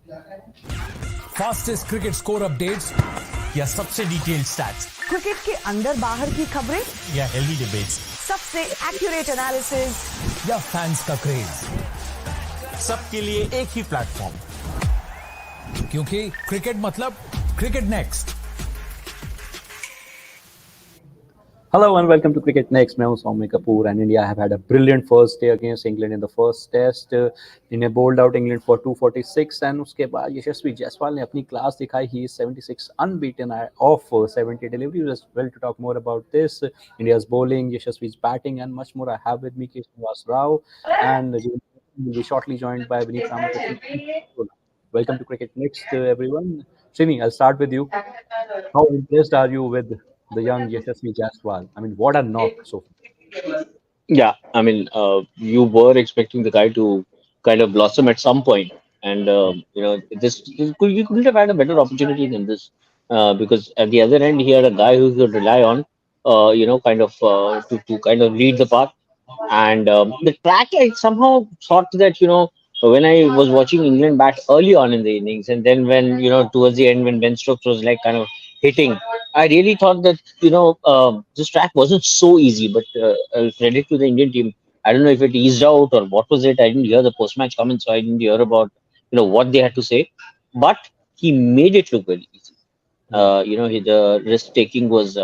Fastest cricket score updates या सबसे detailed stats, cricket के अंदर बाहर की खबरें या हेल्दी डिबेट्स, सबसे एक्यूरेट एनालिसिस या फैंस का क्रेज, सबके लिए एक ही प्लेटफॉर्म, क्योंकि क्रिकेट मतलब cricket next. Hello and welcome to Cricket Next. मैं हूं सौम्य Kapoor and India have had a brilliant first day against England in the first test. इन्हें bowled out England for 246 and उसके बाद यशस्वी जायसवाल ने अपनी क्लास दिखाई. He is 76 unbeaten off 70 deliveries. As well, to talk more about this, India's bowling, Yashasvi's batting and much more, I have with me Keshavas Rao and will be shortly joined by Vineet Ramakrishnan. Welcome to Cricket Next, everyone. Srini, I'll start with you. How impressed are you with the young Yashasvi Jaiswal? I mean, what a knock so far. Yeah, I mean, you were expecting the guy to kind of blossom at some point, and you couldn't have had a better opportunity than this, because at the other end he had a guy who could rely on, to kind of lead the path, and the track. I somehow thought that when I was watching England bat early on in the innings, and then when towards the end when Ben Stokes was like kind of hitting, I really thought that this track wasn't so easy. But credit to the Indian team. I don't know if it eased out or what was it. I didn't hear the post-match comments, so I didn't hear about what they had to say. But he made it look very easy. The risk taking was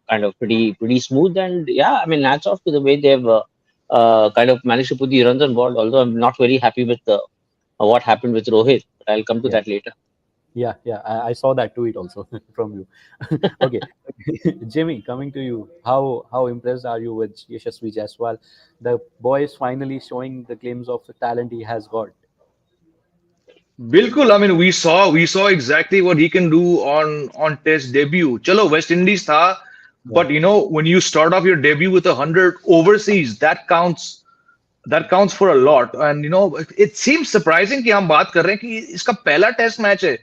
kind of pretty smooth, and yeah, I mean, hats off to the way they've kind of managed to put the runs on board. Although I'm not very happy with what happened with Rohit, but I'll come to that later. Yeah, I saw that tweet also from you. Okay, Jimmy, coming to you, how impressed are you with Yashasvi Jaiswal? The boy is finally showing the claims of the talent he has got. बिल्कुल. I mean, we saw exactly what he can do on Test debut. चलो West Indies था, but when you start off your debut with 100 overseas, that counts for a lot. And it seems surprising कि हम बात कर रहे हैं कि इसका पहला Test match है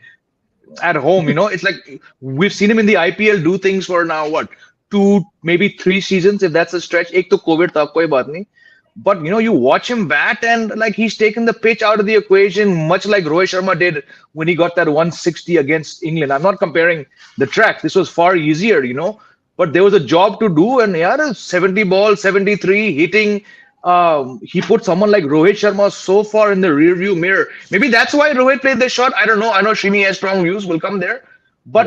at home. It's like we've seen him in the IPL do things for now what 2 maybe 3 seasons, if that's a stretch. एक तो COVID था, कोई बात नहीं. But you watch him bat and like he's taken the pitch out of the equation, much like Rohit Sharma did when he got that 160 against England. I'm not comparing the track. This was far easier, but there was a job to do. And yeah, 70 ball, 73 hitting. He put someone like Rohit Sharma so far in the rearview mirror. Maybe that's why Rohit played the shot. I don't know. I know Srini has strong views. We'll come there. But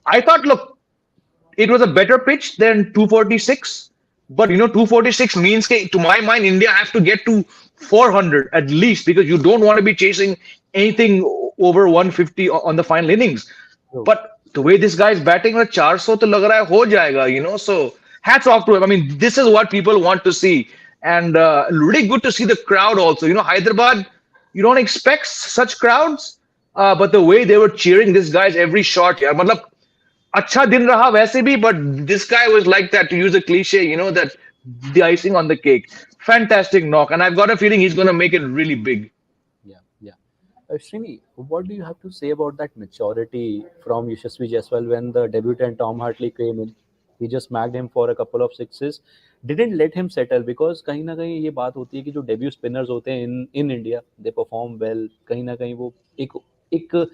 I thought, look, it was a better pitch than 246. But 246 means, to my mind, India have to get to 400 at least, because you don't want to be chasing anything over 150 on the final innings. But the way this guy is batting, 400 to lag raha hai, ho jayega, so hats off to him. I mean, this is what people want to see. And really good to see the crowd also. Hyderabad, you don't expect such crowds, but the way they were cheering this guy's every shot, yeah, matlab, अच्छा दिन रहा वैसे भी, but this guy was like that, to use a cliche, that the icing on the cake. Fantastic knock, and I've got a feeling he's going to make it really big. Yeah. Srini, what do you have to say about that maturity from Yashasvi Jaiswal when the debutant Tom Hartley came in? He just smacked him for a couple of sixes, didn't let him settle, because कहीं ना कहीं ये बात होती है कि जो debut spinners होते हैं in India, they perform well. कहीं ना कहीं वो एक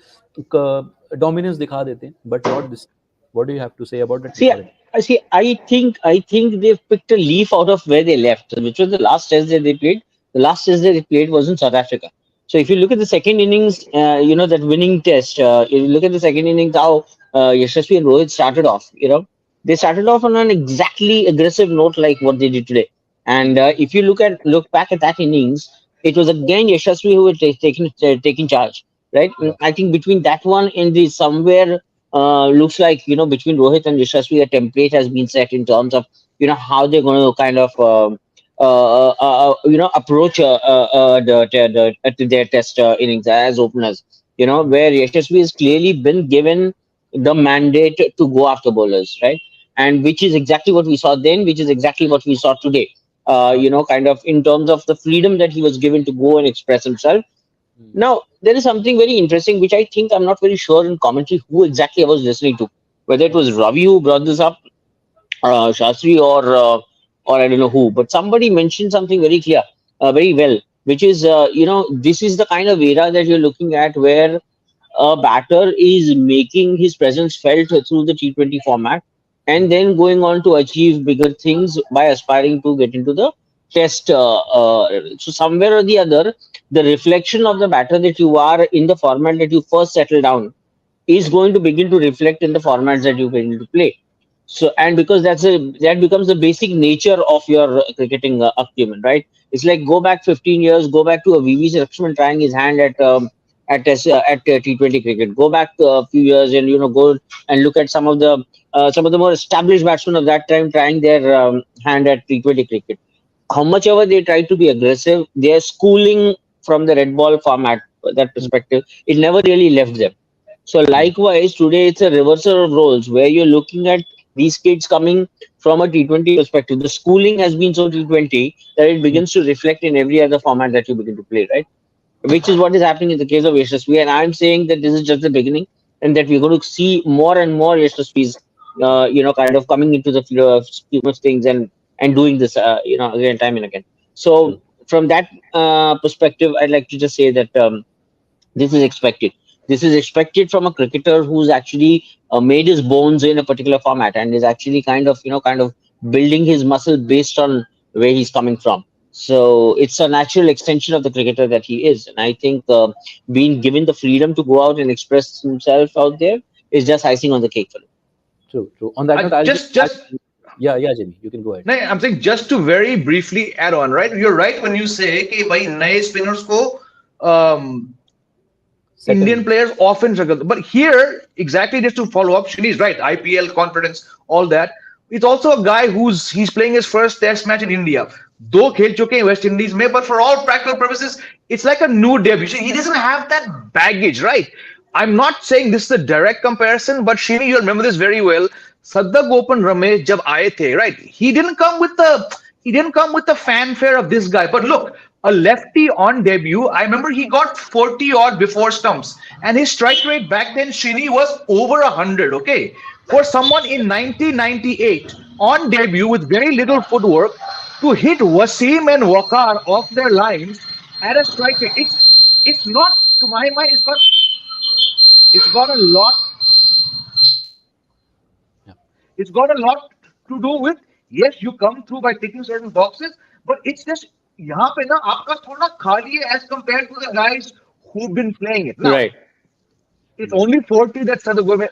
dominance दिखा देते हैं, but not this. What do you have to say about that? I think they've picked a leaf out of where they left, which was the last test that they played. The last test that they played was in South Africa. So if you look at the second innings, that winning test, if you look at the second innings, how Yashasvi and Rohit started off, they started off on an exactly aggressive note like what they did today. And if you look back at that innings, it was again Yashasvi who had taken charge, right? I think between that one and the somewhere. Looks like between Rohit and Yashasvi a template has been set in terms of how they're going to kind of approach their test innings as openers. Where Yashasvi has clearly been given the mandate to go after bowlers, right? And which is exactly what we saw then, which is exactly what we saw today. Kind of in terms of the freedom that he was given to go and express himself. Now, there is something very interesting, which I think I'm not very sure in commentary who exactly I was listening to, whether it was Ravi who brought this up, Shastri, or I don't know who, but somebody mentioned something very clear, very well, which is this is the kind of era that you're looking at where a batter is making his presence felt through the T20 format and then going on to achieve bigger things by aspiring to get into the test. So, somewhere or the other, the reflection of the batter that you are in the format that you first settle down is going to begin to reflect in the formats that you begin to play. So, and because that becomes the basic nature of your cricketing acumen, right? It's like go back 15 years, go back to a VV Lakshman trying his hand at T20 cricket. Go back a few years and go and look at some of the more established batsmen of that time trying their hand at T20 cricket. How much ever they try to be aggressive, their schooling from the red ball format, that perspective, it never really left them. So likewise, today it's a reversal of roles where you're looking at these kids coming from a T20 perspective. The schooling has been so T20 that it begins to reflect in every other format that you begin to play, right? Which is what is happening in the case of Yashasvi. And I'm saying that this is just the beginning and that we're going to see more and more Yashasvis, kind of coming into the scheme of things and doing this, again, time and again. So from that perspective, I'd like to just say that this is expected. This is expected from a cricketer who's actually made his bones in a particular format and is actually kind of building his muscle based on where he's coming from. So it's a natural extension of the cricketer that he is, and I think being given the freedom to go out and express himself out there is just icing on the cake for him. True, true. On that note, I'll yeah, Jimmy, you can go ahead. No, I'm saying just to very briefly add on, right? You're right when you say कि भाई नए spinners को Indian players often struggle. But here, exactly just to follow up, Shini is right. IPL, confidence, all that. It's also a guy he's playing his first test match in India. दो खेल चुके हैं West Indies में, but for all practical purposes, it's like a new debut. He doesn't have that baggage, right? I'm not saying this is a direct comparison, but Shini, you'll remember this very well. Sadda Gopan Ramesh jab aaye the, right? He didn't come with the fanfare of this guy. But look, a lefty on debut, I remember he got 40 odd before stumps, and his strike rate back then, Shini, was over 100. Okay, for someone in 1998 on debut with very little footwork to hit Wasim and Waqar off their lines at a strike rate, it's not, to my mind, it's got a lot. It's got a lot to do with, yes, you come through by ticking certain boxes, but it's just यहाँ पे ना आपका थोड़ा खाली है as compared to the guys who've been playing it. Now, Right. It's only 40 that Sadhu Ramesh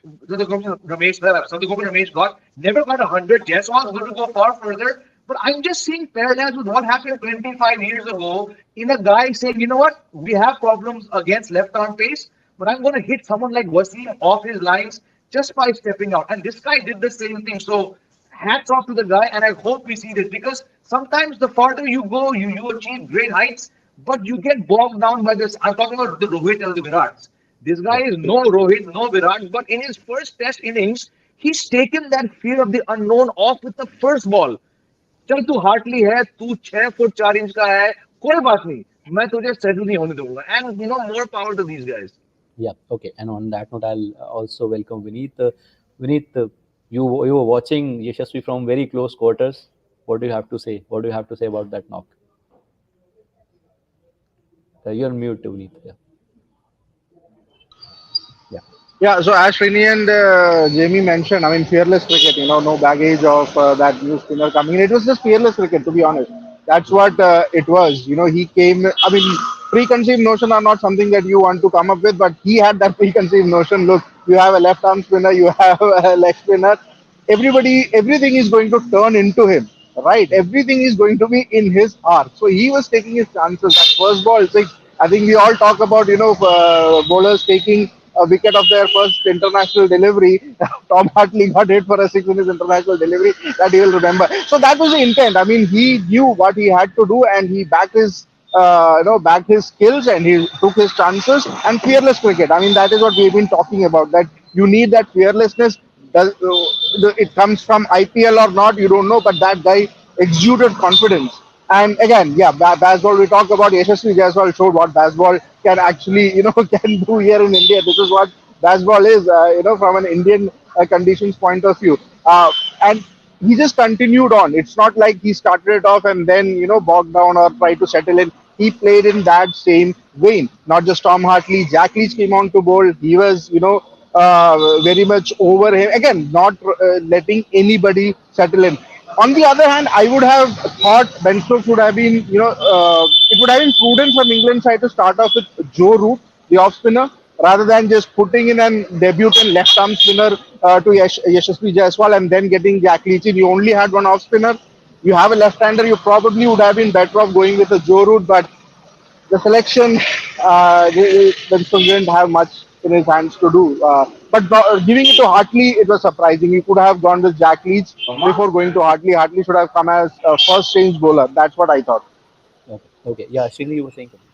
got. Never got 100. Jaiswal was going to go far further. But I'm just seeing parallels with what happened 25 years ago in a guy saying, you know what, we have problems against left-arm pace, but I'm going to hit someone like Wasim off his lines just by stepping out. And this guy did the same thing. So hats off to the guy, and I hope we see this, because sometimes the farther you go, you achieve great heights, but you get bogged down by this. I'm talking about the Rohit and the Virats. This guy is no Rohit, no Virat, but in his first test innings, he's taken that fear of the unknown off with the first ball. चल तू Hartley है, तू 6 foot 4 inch का है, कोई बात नहीं, मैं तुझे सेटल नहीं होने दूंगा. And more power to these guys. Yeah, okay. And on that note, I'll also welcome Vineet. Vineet, you were watching Yashasvi from very close quarters. What do you have to say? What do you have to say about that knock? You're on mute, Vineet. Yeah, so as Srini and Jamie mentioned, I mean, fearless cricket, no baggage of that new spinner coming in. It was just fearless cricket, to be honest. That's what it was. He came, I mean, preconceived notion are not something that you want to come up with, but he had that preconceived notion. Look, you have a left arm spinner, you have a leg spinner. Everything is going to turn into him, right? Everything is going to be in his arc. So he was taking his chances. That first ball, I think we all talk about, bowlers taking a wicket of their first international delivery. Tom Hartley got hit for a 6 in his international delivery, that he will remember. So that was the intent. I mean, he knew what he had to do, and he backed his skills, and he took his chances. And fearless cricket, I mean, that is what we've been talking about, that you need that fearlessness. It comes from IPL or not, you don't know, but that guy exuded confidence. And again, yeah, baseball, we talk about Yashasvi Jaiswal showed what baseball can actually, can do here in India. This is what baseball is, from an Indian conditions point of view. And he just continued on. It's not like he started it off and then, bogged down or tried to settle in. he played in that same vein. Not just Tom Hartley, Jack Leach came on to bowl. He was, very much over him. Again, not letting anybody settle in. On the other hand, I would have thought Ben Stokes would have been, it would have been prudent from England side to start off with Joe Root, the off spinner, rather than just putting in an debutant left arm spinner to Yashasvi Jaiswal and then getting Jack Leach in. You only had one off spinner. You have a left-hander. You probably would have been better off going with a Joe Root, but the selection, Benson didn't have much in his hands to do. But giving it to Hartley, it was surprising. He could have gone with Jack Leach before going to Hartley. Hartley should have come as a first change bowler. That's what I thought. Okay. Okay. Yeah, Srini, you were saying something.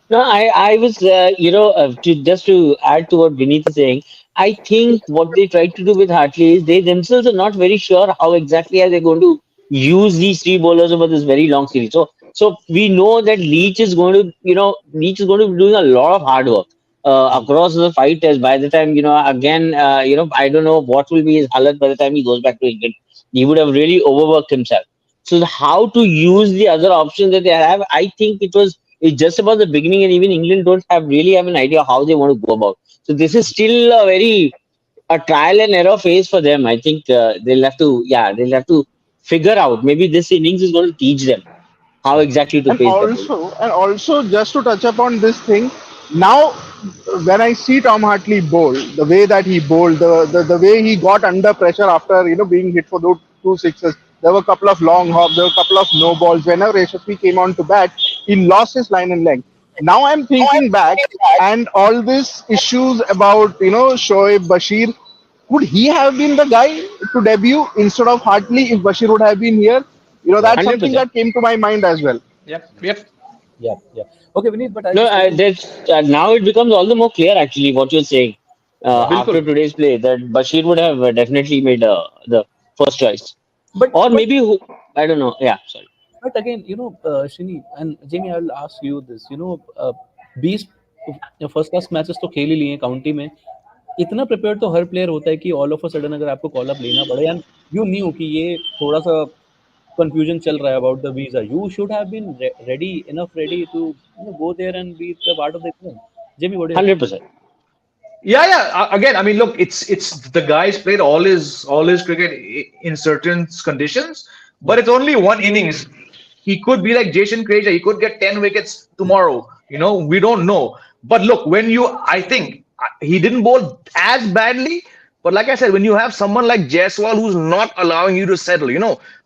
No, I was, just to add to what Vineet is saying, I think what they tried to do with Hartley is they themselves are not very sure how exactly are they going to use these three bowlers over this very long series. So we know that Leach is going to be doing a lot of hard work across the five tests. By the time, again, I don't know what will be his halat by the time he goes back to England. He would have really overworked himself. So how to use the other options that they have, I think it's just about the beginning, and even England don't have an idea how they want to go about. So this is still a trial and error phase for them. I think they'll have to figure out. Maybe this innings is going to teach them how exactly to And pace the ball. also, and also, just to touch upon this thing, now when I see Tom Hartley bowl, the way that he bowled, the way he got under pressure after being hit for those two sixes, there were a couple of long hops, there were a couple of no balls. Whenever Yashasvi came on to bat, he lost his line and length. Now I'm thinking back, and all these issues about Shoaib Bashir, would he have been the guy to debut instead of Hartley if Bashir would have been here? That's Hundred something percent. that came to my mind as well. Yep. Yep. Yeah. Yeah. Okay, Vineet, but I No, just want to. that's now it becomes all the more clear actually what you're saying after Bilkul. today's play that Bashir would have definitely made the first choice, But or but maybe I don't know. Yeah, sorry. but again, Shini and Jamie, I will ask you this. 20 first class matches तो खेल ही लिए county में. इतना prepare तो हर player होता है कि all of a sudden अगर आपको कॉल अप लेना पड़े एंड यू न्यू कि ये थोड़ा सा confusion चल रहा है about the visa. You should have been ready to go there and be the part of the event. Jamie, what do you have to 100%. Yeah, yeah. Again, I mean, look, it's the guy's played all his cricket in certain conditions, but it's only one innings. He could be like Jason Krejci. He could get 10 wickets tomorrow. We don't know. But look, I think he didn't bowl as badly. But like I said, when you have someone like Jaiswal who's not allowing you to settle,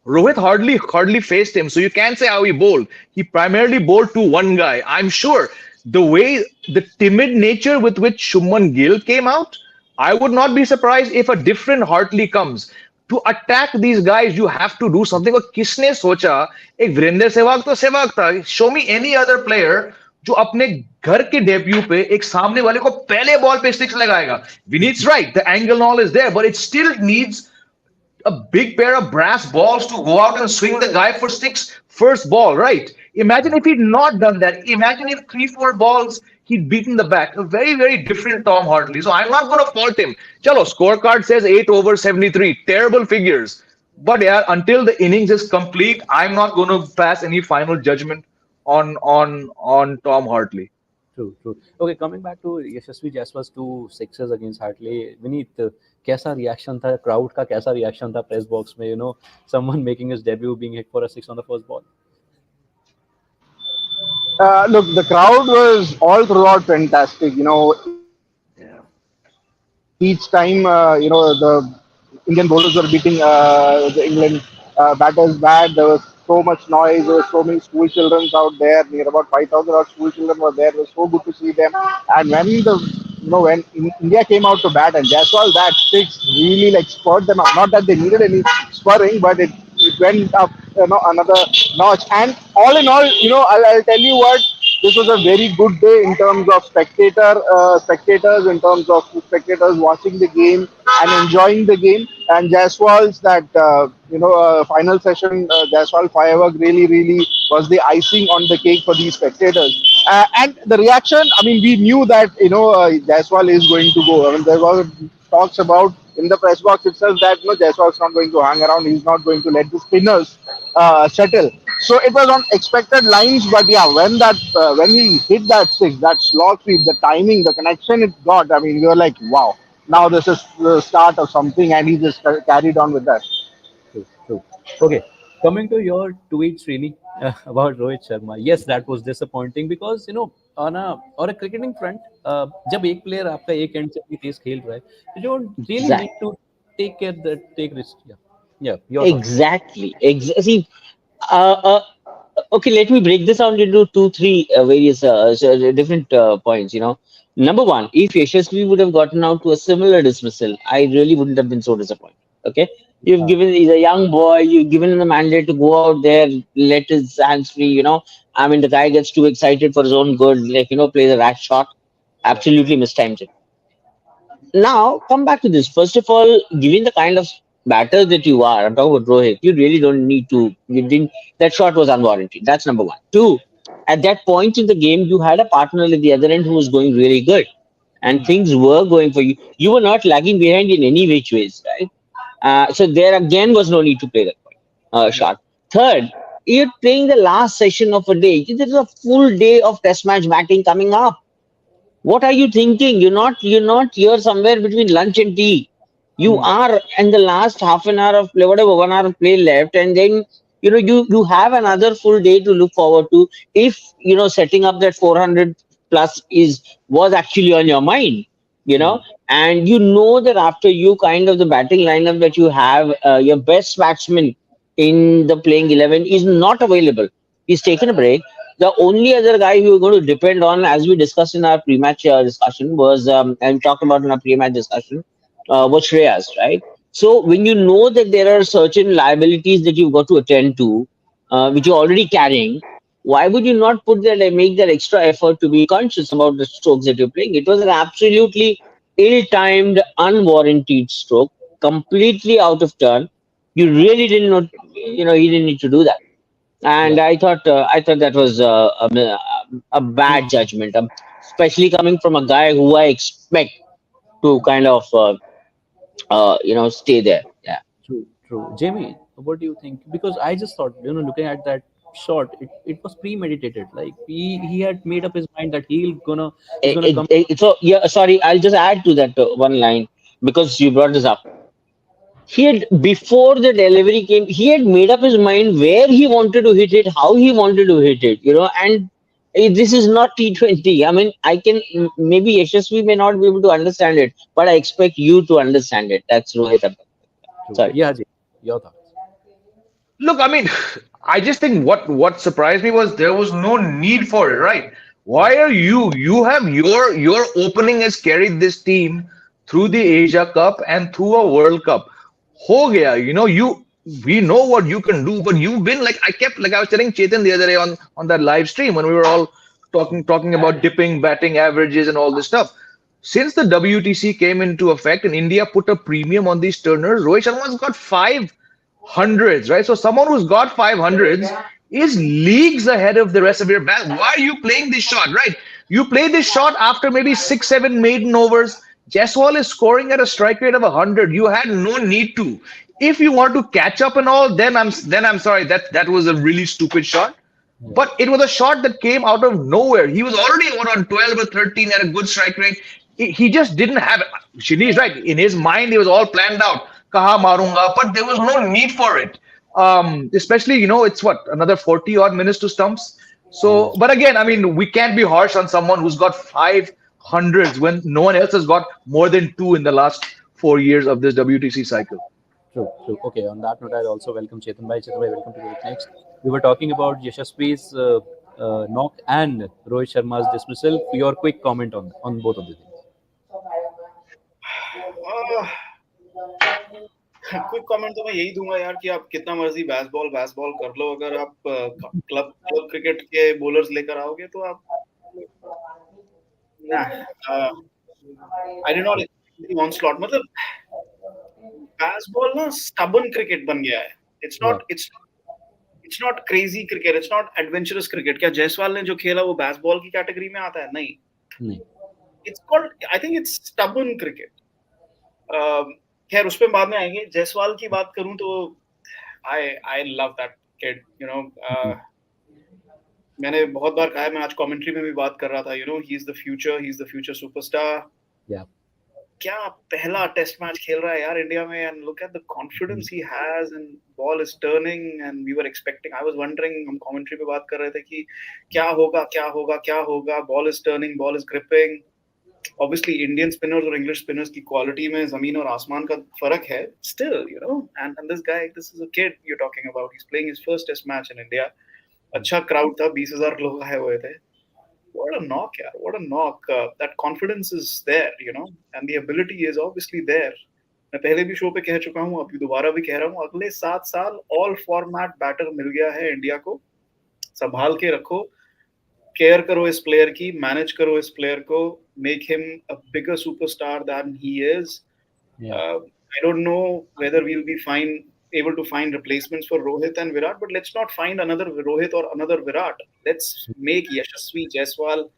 Rohit hardly faced him, so you can't say how he bowled. He primarily bowled to one guy. I'm sure the timid nature with which Shubman Gill came out, I would not be surprised if a different Hartley comes. To attack these guys, you have to do something. और किसने सोचा एक वीरेंद्र सहवाग तो सहवाग था. Show me any other player जो अपने घर के डेब्यू पे एक सामने वाले को पहले बॉल पे सिक्स लगाएगा. Vineet's right, the angle and all is there, but it still needs a big pair of brass balls to go out and swing the guy for six first ball, right? Imagine if he'd not done that. Imagine if 3-4 balls he'd beaten the back. A very, very different Tom Hartley. So I'm not going to fault him. Chalo, scorecard says 8 over 73. Terrible figures. But yeah, until the innings is complete, I'm not going to pass any final judgment on Tom Hartley. True, true. Okay, coming back to Yashasvi Jaiswal's 2 sixes against Hartley. Vineet, कैसा reaction था crowd का, कैसा reaction था press box में, someone making his debut being hit for a 6 on the first ball? Look, the crowd was all throughout fantastic. Each time, the Indian bowlers were beating the England batters bad. There was so much noise. There were so many school children out there. Near about 5,000 odd school children were there. It was so good to see them. And when India came out to bat and Jaiswal, that six really spurred them up. Not that they needed any spurring, but it went up another notch. And all in all, I'll tell you what, this was a very good day in terms of spectators, in terms of spectators watching the game and enjoying the game. And Jaiswal's final session, Jaiswal firework really was the icing on the cake for these spectators. And the reaction, I mean, we knew that, Jaiswal is going to go. I mean, there was talks about in the press box itself that Jaiswal is not going to hang around. He's not going to let the spinners settle. So it was on expected lines, but yeah, when he hit that six, that slot sweep, the timing, the connection it got, I mean, we were like, wow, now this is the start of something, and he just carried on with that. True, true. Okay, coming to your tweet, Srini, about Rohit Sharma. Yes, that was disappointing because on a cricketing front, जब एक player आपका एक end से अपनी तेज खेल रहा है, you don't really need Exactly. to take risk. Yeah, yeah. Your thoughts. Exactly. See, uh, uh, okay, let me break this out into two, three various different points. Number one, if Yashasvi would have gotten out to a similar dismissal, I really wouldn't have been so disappointed. Okay, he's a young boy, you've given him the mandate to go out there, let his hands free. I mean, the guy gets too excited for his own good, like plays a rash shot, absolutely mistimed it. Now, come back to this. First of all, given the kind of batter that you are, I'm talking about Rohit, you really don't need to. You didn't. That shot was unwarranted. That's number one. Two, at that point in the game, you had a partner at the other end who was going really good, and things were going for you. You were not lagging behind in any which ways, right? So there again was no need to play that shot. Third, you're playing the last session of a day. There is a full day of test match batting coming up. What are you thinking? You're not here somewhere between lunch and tea. You are in the last half an hour of play, whatever 1 hour of play left, and then you have another full day to look forward to. If setting up that 400 plus is was actually on your mind, and that after you kind of the batting lineup that you have, your best batsman in the playing 11 is not available. He's taken a break. The only other guy we were going to depend on, as we discussed in our pre-match discussion, was and we talked about in our pre-match discussion, was Shreyas, right? So when you know that there are certain liabilities that you've got to attend to, which you're already carrying, why would you not put that and make that extra effort to be conscious about the strokes that you're playing? It was an absolutely ill-timed, unwarranted stroke, completely out of turn. You really didn't know, he didn't need to do that. And Yeah. I thought that was a bad judgment, especially coming from a guy who I expect to kind of stay there. Yeah. True, true. Jamie, what do you think? Because I just thought, looking at that shot, it was premeditated. Like he had made up his mind that he's gonna come. So yeah, sorry, I'll just add to that one line because you brought this up. He had before the delivery came, he had made up his mind where he wanted to hit it, how he wanted to hit it, and this is not T20. I mean, maybe Yashasvi may not be able to understand it, but I expect you to understand it. That's Rohit. True. Sorry. Yeah, Jamie, your thoughts. Look, I mean, I just think what surprised me was there was no need for it, right? Why are you have your opening has carried this team through the Asia Cup and through a World Cup. Ho gaya, we know what you can do, but you've been like I was telling Chetan the other day on that live stream when we were all talking about dipping batting averages and all this stuff. Since the WTC came into effect and India put a premium on these turners, Rohit Sharma's got 500s, right? So someone who's got 500s is leagues ahead of the rest of your bat. Why are you playing this shot, right? You play this shot after maybe 6, 7 maiden overs. Jaiswal is scoring at a strike rate of 100. You had no need to. If you want to catch up and all, then I'm sorry. That was a really stupid shot. But it was a shot that came out of nowhere. He was already on 12 or 13 at a good strike rate. He just didn't have it. Shini is right. In his mind, it was all planned out. Kaha marunga, but there was no need for it. Especially, it's what, another 40 odd minutes to stumps. So, but again, I mean, we can't be harsh on someone who's got 500s when no one else has got more than 2 in the last 4 years of this WTC cycle. True, true. Okay, on that note, I'll also welcome Chetan Bhai. Chetan Bhai, welcome to CricketNext. We were talking about Yashasvi's knock and Rohit Sharma's dismissal. Your quick comment on both of the things. Quick comment तो मैं यही दूंगा यार कि आप कितना मर्जी Bazball कर लो, अगर आप क्लब क्रिकेट के बॉलर्स लेकर आओगे तो आप I did not one slot. मतलब बैसबॉल ना स्टबर्न क्रिकेट बन गया है. It's not crazy cricket, it's not adventurous cricket. क्या जायसवाल ने जो खेला वो बैसबॉल की कैटेगरी में आता है? नहीं. It's called, I think it's stubborn cricket. खैर उस पे बाद में आएंगे. जायसवाल की बात करूं तो आई लव दैट kid. मैंने बहुत बार कहा है, मैं आज कमेंट्री में भी बात कर रहा था, he's the future superstar. Yeah. क्या पहला टेस्ट मैच खेल रहा है यार इंडिया में, and look at the confidence he has, and ball is turning, and we were expecting, I was wondering, हम कमेंट्री पे बात कर रहे थे कि क्या होगा, ball is turning, ball is gripping. Obviously Indian spinners और English spinners की quality में जमीन और आसमान का फर्क है still, and this guy, this is a kid you're talking about, he's playing his first test match in India. अच्छा crowd था, 20,000 लोग आए हुए थे. What a knock, yaar. What a knock. That confidence is there, and the ability is obviously there. मैं पहले भी show पे कह चुका हूँ, अभी दोबारा भी कह रहा हूँ, अगले 7 साल ऑल फॉर्मेट बैटर मिल गया है इंडिया को. संभाल के रखो, केयर करो इस प्लेयर की, मैनेज करो इस प्लेयर को, make him a bigger superstar than he is. I don't know whether we'll be able to find replacements for Rohit and Virat, but let's not find another Rohit or another Virat. Let's make Yashasvi Jaiswal,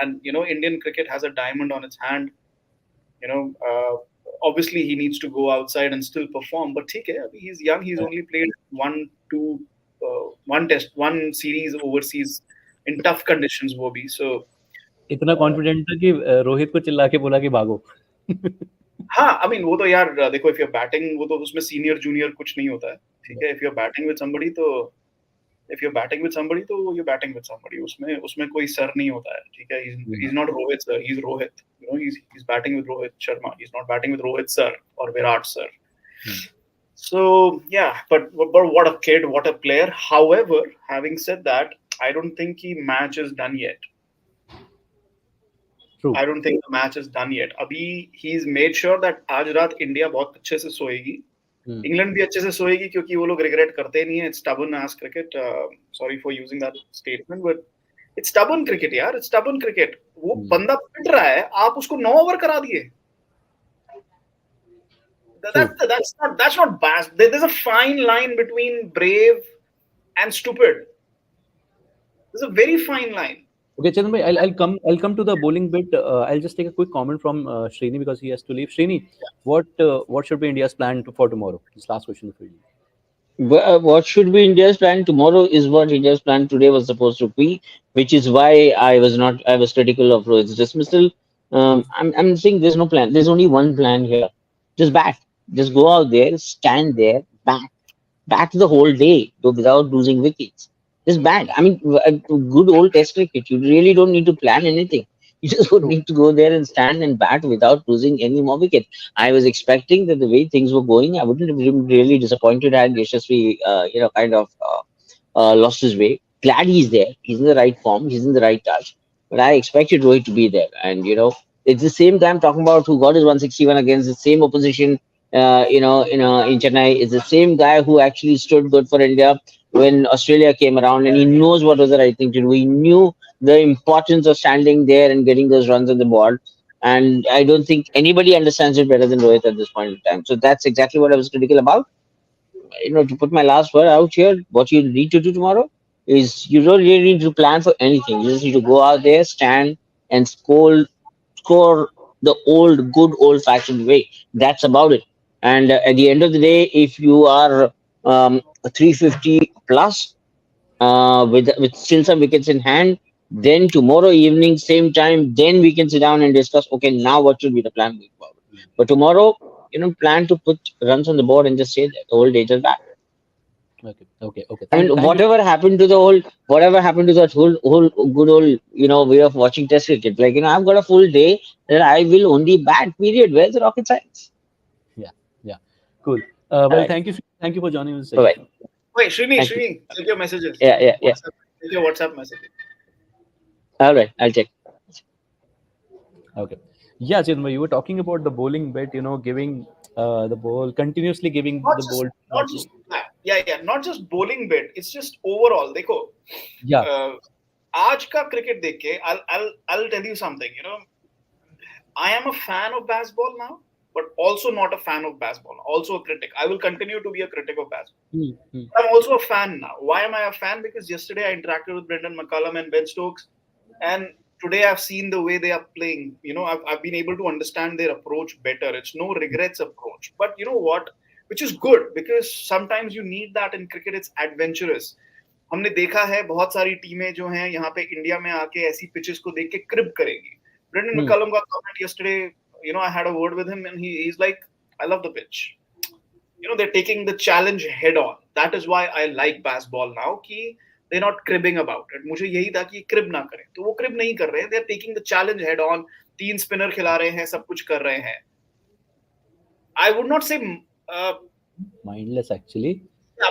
and Indian cricket has a diamond on its hand. Obviously he needs to go outside and still perform, but ठीक है, अभी he's young, he's only played one series overseas in tough conditions वो भी, so इतना confident था कि रोहित को चिल्ला के बोला कि भागो. हाँ, I mean वो तो यार देखो, if you're batting, वो तो उसमें सीनियर जूनियर कुछ नहीं होता है, ठीक है. If you're batting with somebody तो you're batting with somebody, उसमें कोई सर नहीं होता है, ठीक है. He's not Rohit sir, he's Rohit. He's batting with Rohit Sharma. He's not batting with Rohit sir or Virat sir. So yeah, but what a kid, what a player. However, having said that, I don't think the match is done yet. True. I don't think the match is done yet. अभी he's made sure that आज रात India बहुत अच्छे से सोएगी, England भी अच्छे से सोएगी, क्योंकि वो लोग रिग्रेट करते नहीं है. It's stubborn as cricket. Sorry for using that statement, but it's stubborn cricket यार. It's stubborn cricket. वो बंदा पिट रहा है, आप उसको 9 ओवर करा दिए. That's not bad. There's a fine line between brave and stupid. There's a very fine line. Okay, Chandan bhai, I'll come to the bowling bit. I'll just take a quick comment from Srini because he has to leave. Srini, what should be India's plan for tomorrow? This last question for you. What should be India's plan tomorrow is what India's plan today was supposed to be, which is why I was critical of Rohit's dismissal. I'm saying there's no plan. There's only one plan here. Just bat. Just go out there, stand there, bat the whole day, without losing wickets. Just bat. I mean, a good old test cricket. You really don't need to plan anything. You just would need to go there and stand and bat without losing any more wickets. I was expecting that the way things were going, I wouldn't have been really disappointed had Yashasvi, lost his way. Glad he's there. He's in the right form. He's in the right touch. But I expected Rohit to be there. And, it's the same time talking about who got his 161 against the same opposition, in Chennai. It's the same guy who actually stood good for India when Australia came around, and he knows what was the right thing to do. He knew the importance of standing there and getting those runs on the board. And I don't think anybody understands it better than Rohit at this point in time. So that's exactly what I was critical about. To put my last word out here, what you need to do tomorrow is you don't really need to plan for anything. You just need to go out there, stand, and score the good old-fashioned way. That's about it. And at the end of the day, if you are 350 plus with still some wickets in hand, then tomorrow evening, same time, then we can sit down and discuss, okay, now what should be the plan going forward. But tomorrow, plan to put runs on the board and just say that the whole day just back. Okay. I mean, whatever happened to that whole good old, way of watching test cricket. Like, I've got a full day that I will only bat, period. Where's the rocket science? Yeah. Cool. Well, Right. thank you for joining us. Bye-bye. Wait, Srini, Thank you. check your messages. Yeah. Check your WhatsApp messages. All right, I'll check. Okay. Yeah, Chandan, you were talking about the bowling bit, giving the ball, continuously giving Not the ball. not just bowling bit. It's just overall. देखो, Yeah. आज का cricket देख के, I'll tell you something. I am a fan of baseball now, but also not a fan of baseball. Also a critic. I will continue to be a critic of baseball. I'm also a fan now. Why am I a fan? Because yesterday I interacted with Brendan McCullum and Ben Stokes, and today I've seen the way they are playing. I've been able to understand their approach better. It's no regrets approach. But you know what? which is good because sometimes you need that in cricket. It's adventurous. हमने देखा है बहुत सारी टीमें जो हैं यहाँ पे इंडिया में आके ऐसी पिचेस को देख के क्रिब करेगी. Brendan McCullum का comment yesterday, I had a word with him and he's like, I love the pitch. They're taking the challenge head on. That is why I like baseball now कि they're not cribbing about it. मुझे यही था कि crib ना करें, तो वो crib नहीं कर रहे हैं. They're taking the challenge head on. 3 spinner खिला रहे हैं, सब कुछ कर रहे हैं. I would not say mindless actually.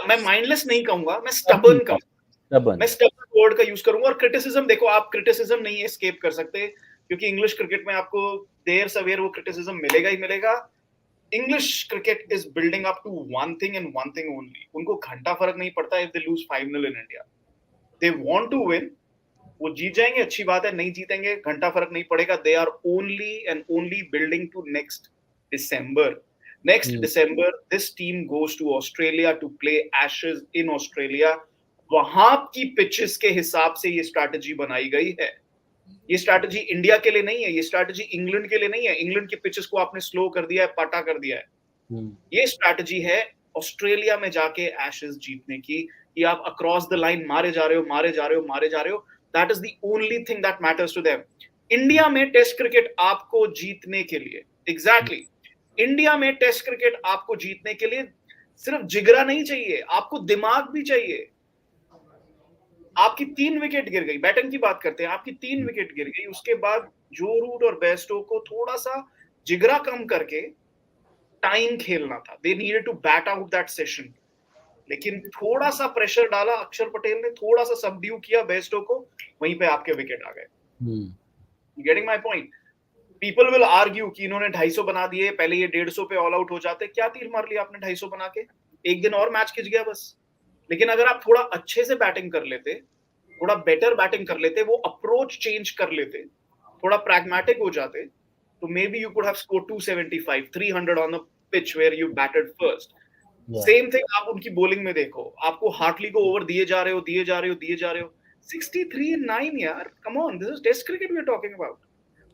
मैं mindless नहीं कहूंगा, मैं stubborn कहूंगा. मैं stubborn word का यूज करूंगा. और criticism देखो, आप criticism नहीं escape कर सकते क्योंकि इंग्लिश क्रिकेट में आपको देर सवेर वो criticism मिलेगा ही मिलेगा. English cricket is building up to one thing and one thing only. उनको घंटा फर्क नहीं पड़ता if they lose 5-0 in India. They want to win. वो जीत जाएंगे, अच्छी बात है. नहीं जीतेंगे, घंटा फर्क नहीं पड़ेगा. They are only and only building to next December. Next December, this team goes to Australia to play Ashes in Australia. वहां की पिचेस के हिसाब से ये स्ट्रैटेजी बनाई गई है. ये स्ट्रैटेजी इंडिया के लिए नहीं है, ये स्ट्रैटेजी इंग्लैंड के लिए नहीं है. इंग्लैंड के पिचेस को आपने स्लो कर दिया है, पाटा कर दिया है. ये स्ट्रैटेजी है ऑस्ट्रेलिया में जाके एशेस जीतने की. कि आप अक्रॉस द लाइन मारे जा रहे हो, मारे जा रहे हो, मारे जा रहे हो. That is the only thing that matters to them. India में टेस्ट क्रिकेट आपको जीतने के लिए, एग्जैक्टली, इंडिया में टेस्ट क्रिकेट आपको जीतने के लिए सिर्फ जिगरा नहीं चाहिए, आपको दिमाग भी चाहिए. आपकी 3 विकेट गिर गई, बैटिंग की बात करते हैं, आपकी 3 विकेट गिर गई. उसके बाद जो रूट और बेस्टो को थोड़ा सा जिगरा कम करके टाइम खेलना था. They needed to bat out that session. लेकिन थोड़ा सा प्रेशर डाला अक्षर पटेल ने, थोड़ा सा सबड्यू किया बेस्टो को, वहीं पे आपके विकेट आ गए. Getting my point? People will argue कि इन्होंने 250 बना दिए, पहले ये 150 पे ऑल आउट हो जाते. क्या तीर मार लिया आपने 250 बना के? एक दिन और मैच खिंच गया बस. लेकिन अगर आप थोड़ा अच्छे से बैटिंग कर लेते, थोड़ा बेटर बैटिंग कर लेते, वो अप्रोच चेंज कर लेते, थोड़ा प्रैग्मेटिक हो जाते, तो maybe you could have scored 275, 300 on the pitch where you batted first. Same thing आप उनकी बॉलिंग में देखो. आपको हार्टली को ओवर दिए जा रहे हो, दिए जा रहे हो, दिए जा रहे हो. 63-9 यार, come on, this is test cricket we are talking about.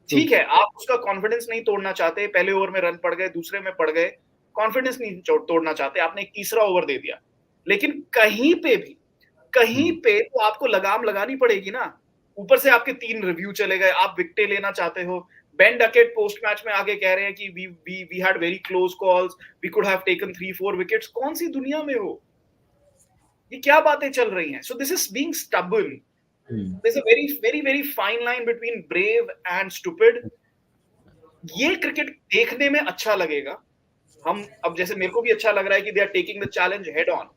ठीक है, आप उसका कॉन्फिडेंस नहीं तोड़ना चाहते, पहले ओवर में रन पड़ गए, दूसरे में पड़ गए, कॉन्फिडेंस नहीं तोड़ना चाहते, आपने एक तीसरा ओवर दे दिया. लेकिन कहीं पे तो आपको लगाम लगानी पड़ेगी ना. ऊपर से आपके 3 रिव्यू चले गए, आप विकेट लेना चाहते हो. बेन डकेट पोस्ट मैच में आगे कह रहे हैं कि we had very close calls, we could have taken 3-4 wickets. कौन सी दुनिया में हो? ये क्या बातें चल रही हैं? So this is being stubborn. There is a very very very fine line between brave and stupid. ये क्रिकेट देखने में अच्छा लगेगा. हम अब जैसे मेरे को भी अच्छा लग रहा है कि they are taking the challenge head on.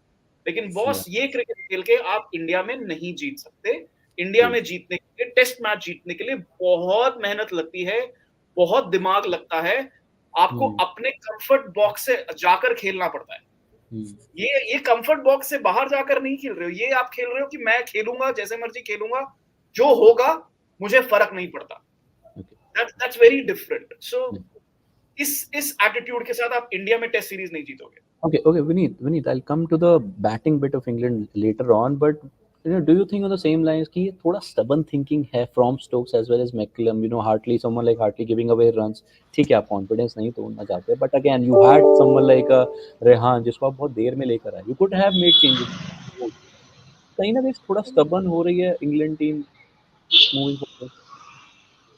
लेकिन बॉस, ये क्रिकेट खेल के आप इंडिया में नहीं जीत सकते. इंडिया में जीतने के लिए, टेस्ट मैच जीतने के लिए बहुत मेहनत लगती है, बहुत दिमाग लगता है. आपको अपने कंफर्ट बॉक्स से जाकर खेलना पड़ता है. ये कंफर्ट बॉक्स से बाहर जाकर नहीं खेल रहे हो. ये आप खेल रहे हो कि मैं खेलूंगा, जैसे मर्जी खेलूंगा, जो होगा मुझे फर्क नहीं पड़ता. That's very different. सो इस एटीट्यूड के साथ आप इंडिया में टेस्ट सीरीज नहीं जीतोगे. Okay, Vineet, I'll come to the batting bit of England later on, but do you think on the same lines कि ये थोड़ा stubborn thinking है from Stokes as well as McCullum, Hartley, someone like Hartley giving away runs. ठीक है, आप confidence नहीं तोड़ना चाहते, but again you had someone like Rehan जिसको आप बहुत देर में लेकर आए. You could have made changes. कहीं ना कहीं थोड़ा stubborn हो रही है England team moving forward.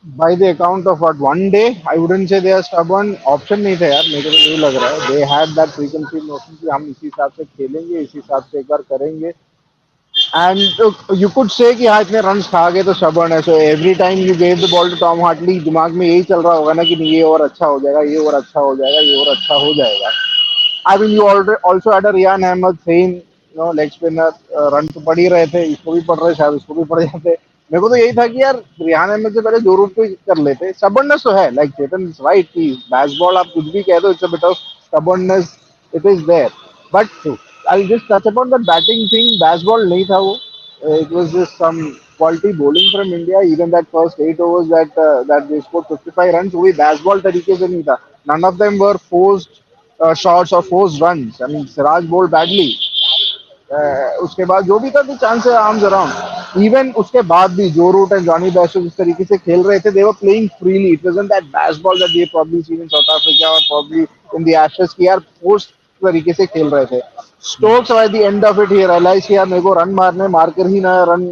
By the account of what, one day, I wouldn't say they are stubborn. Option नहीं था यार, मेरे को नहीं लग रहा है. They had that preconceived notion कि हम इसी हिसाब से खेलेंगे, इसी हिसाब से एक बार करेंगे. And you could say कि हाँ इतने runs खा गए तो stubborn है. So every time you gave the ball to Tom Hartley, दिमाग में यही चल रहा होगा ना कि नहीं ये ओवर अच्छा हो जाएगा, ये ओवर अच्छा हो जाएगा, ये ओवर अच्छा हो जाएगा. I mean you also had a Rian Ahmed same, leg spinner, run तो पड़ ही रहे थे, इसको भी पड़ रहे, शायद इसको भी पड़ जाते. मेरे को तो यही था कि यार रिहान अहमद से पहले जो रूट पे कर लेते. स्टबर्ननेस तो है, लाइक चेतन इज राइट कि बेसबॉल आप कुछ भी कह दो, it's a bit of stubbornness, it is there. But I just touch upon the batting thing. Bazball नहीं था वो, it was just some quality bowling from India. Even that first 8 overs that they scored 55 runs, वो भी Bazball तरीके से नहीं था. None of them were forced shots और forced runs. I mean Siraj bowled badly. उसके बाद जो भी था the chances arms around. Even उसके बाद भी जो रूट एंड जॉनी बेस्टो जिस तरीके से खेल रहे थे, they were playing freely. It wasn't that baseball that they probably seen in South Africa और प्रॉब्ली इन द एशेस कि यार पोस्ट तरीके से खेल रहे थे. Stokes at the end of it he realized कि यार मेरे को रन मारकर ही ना रन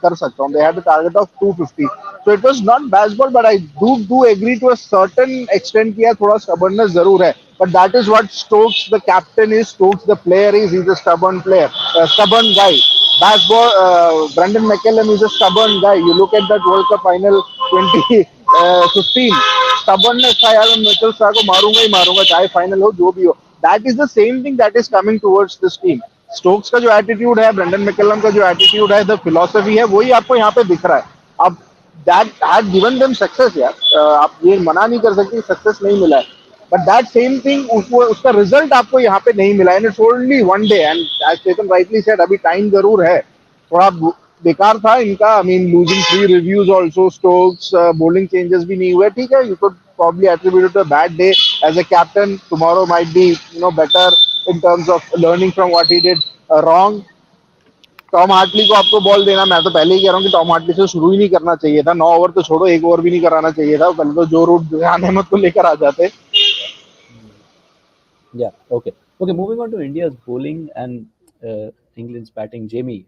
कर सकता हूँ. They had a target of 250. So it was not baseball, but I do agree to a certain extent कि यार थोड़ा stubbornness जरूर है. But that is what Stokes, the captain is. Stokes, the player is. He's a stubborn player, a stubborn guy. Baseball, Brendan McCullum is a stubborn guy. You look at that World Cup final 2015. Stubbornness था यार, Mitchell Starc को मारूंगा ही मारूंगा, चाहे final हो जो भी हो. That is the same thing that is coming towards this team. Stokes का जो एटीट्यूड है, ब्रेंडन मैकलम का जो एटीट्यूड है, द फिलॉसफी है, वही आपको यहाँ पे दिख रहा है. अब that had given them success यार. आप ये मना नहीं कर सकते सक्सेस नहीं मिला है. But that same thing उसका रिजल्ट आपको यहाँ पे नहीं मिला. And it's only one day. And as Chetan rightly said, अभी टाइम जरूर है. थोड़ा बेकार था इनका. I mean losing 3 reviews also. Stokes bowling changes भी नहीं हुए. ठीक है, you could probably attribute it to a bad day as a captain. Tomorrow might be better in terms of learning from what he did wrong. Tom Hartley को आपको ball देना, मैं तो पहले ही कह रहा हूँ कि टॉम हार्टली से शुरू ही नहीं करना चाहिए था. 9 ओवर तो छोड़ो, 1 ओवर भी नहीं कराना चाहिए था. पहले तो जो रूट रियान अहमद को लेकर आ जाते. Yeah, okay. Okay, moving on to India's bowling and England's batting. Jamie,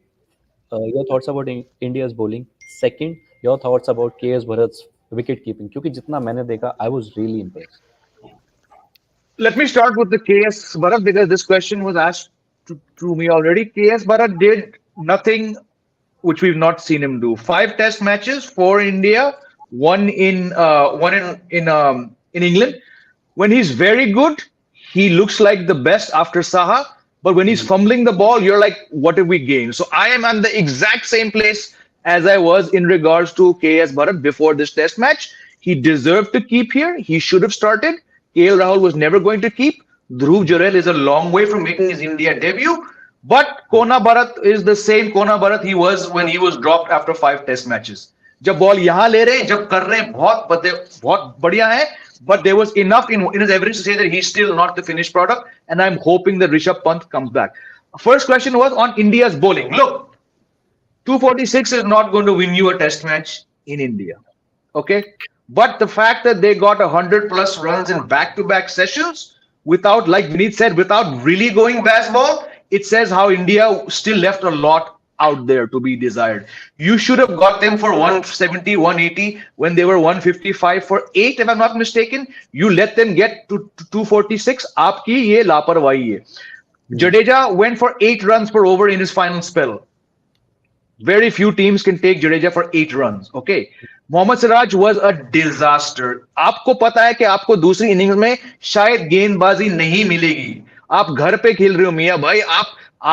your thoughts about India's bowling. Second, your thoughts about KS Bharat's wicket keeping. क्योंकि जितना मैंने देखा, I was really impressed. Let me start with the KS Bharat because this question was asked to me already. KS Bharat did nothing which we've not seen him do. 5 test matches for India, one in England. When he's very good, he looks like the best after Saha. But when he's fumbling the ball, you're like, what have we gained? So I am at the exact same place as I was in regards to KS Bharat before this test match. He deserved to keep here. He should have started. KL Rahul was never going to keep. Dhruv Jurel is a long way from making his India debut. But Kona Bharat is the same Kona Bharat he was when he was dropped after 5 test matches. जब ball यहाँ ले रहे, जब कर रहे, बहुत बढ़िया है. But there was enough in his average to say that he's still not the finished product, and I'm hoping that Rishabh Pant comes back. First question was on India's bowling. Look, 246 is not going to win you a test match in India. Okay? But the fact that they got 100 plus runs in back-to-back sessions without, like Vineet said, without really going baseball, it says how India still left a lot out there to be desired. You should have got them for 170, 180 when they were 155 for 8, if I'm not mistaken. You let them get to 246. Aapki ye laparwahi hai. Jadeja went for 8 runs per over in his final spell. Very few teams can take Jadeja for 8 runs. Okay. Mohammad Siraj was a disaster. आपको पता है कि आपको दूसरी innings में शायद गेंदबाजी नहीं मिलेगी. आप घर पे खेल रहे हो मियां भाई. आप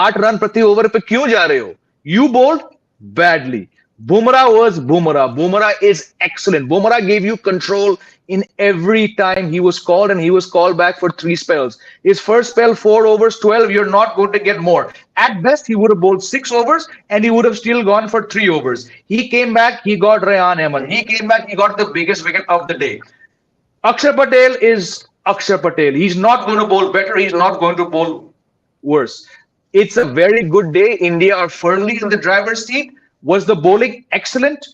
8 रन प्रति ओवर पे क्यों जा रहे हो? You bowled badly. Bumrah was Bumrah. Bumrah is excellent. Bumrah gave you control in every time he was called, and he was called back for 3 spells. His first spell, 4 overs, 12. You're not going to get more. At best, he would have bowled 6 overs, and he would have still gone for 3 overs. He came back. He got Rayan Ahmed. He came back. He got the biggest wicket of the day. Akshar Patel is Akshar Patel. He's not going to bowl better. He's not going to bowl worse. It's a very good day. India are firmly in the driver's seat. Was the bowling excellent?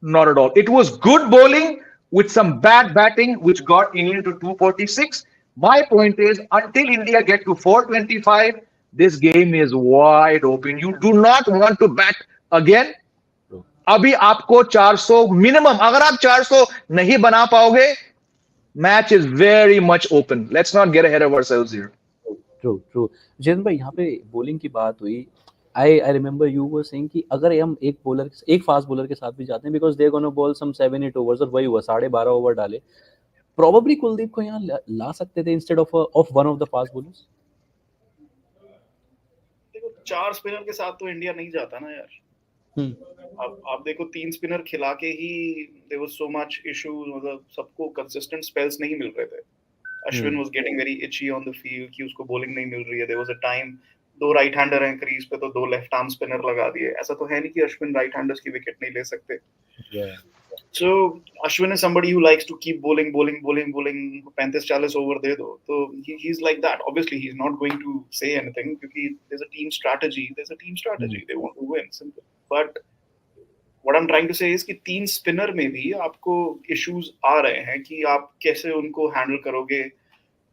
Not at all. It was good bowling with some bad batting, which got England to 246. My point is, until India get to 425, this game is wide open. You do not want to bat again. अभी आपको 400 minimum. अगर आप 400 नहीं बना पाओगे, match is very much open. Let's not get ahead of ourselves here. True. Jain भाई, यहाँ पे बॉलिंग की बात हुई. I remember you were saying कि अगर हम एक फास्ट बॉलर के साथ भी जाते हैं, because they gonna bowl some 7-8 overs, और वही हुआ 12.5 ओवर डाले. प्रोबेबली कुलदीप को यहाँ ला सकते थे instead of one of the fast bowlers. देखो 4 स्पिनर के साथ तो इंडिया नहीं जाता ना यार. अब आप देखो 3 स्पिनर खिला के ही there was so much issue. मतलब सबको कंसिस्टेंट स्पेल्स नहीं मिल रहे थे. Ashwin was getting very itchy on the field कि उसको bowling नहीं मिल रही है. There was a time 2 right hander हैं क्रीज पे तो 2 लेफ्ट आर्म स्पिनर लगा दिए. ऐसा तो है नहीं कि अश्विन राइट हैंडर्स की विकेट नहीं ले सकते. So Ashwin is somebody who likes to keep bowling 35-40 over दे दो. तो he's like that. Obviously he's not going to say anything क्योंकि there's a team strategy. They want to win. Simple. But what I'm trying to say is कि 3 spinner में भी आपको issues आ रहे हैं कि आप कैसे उनको हैंडल करोगे.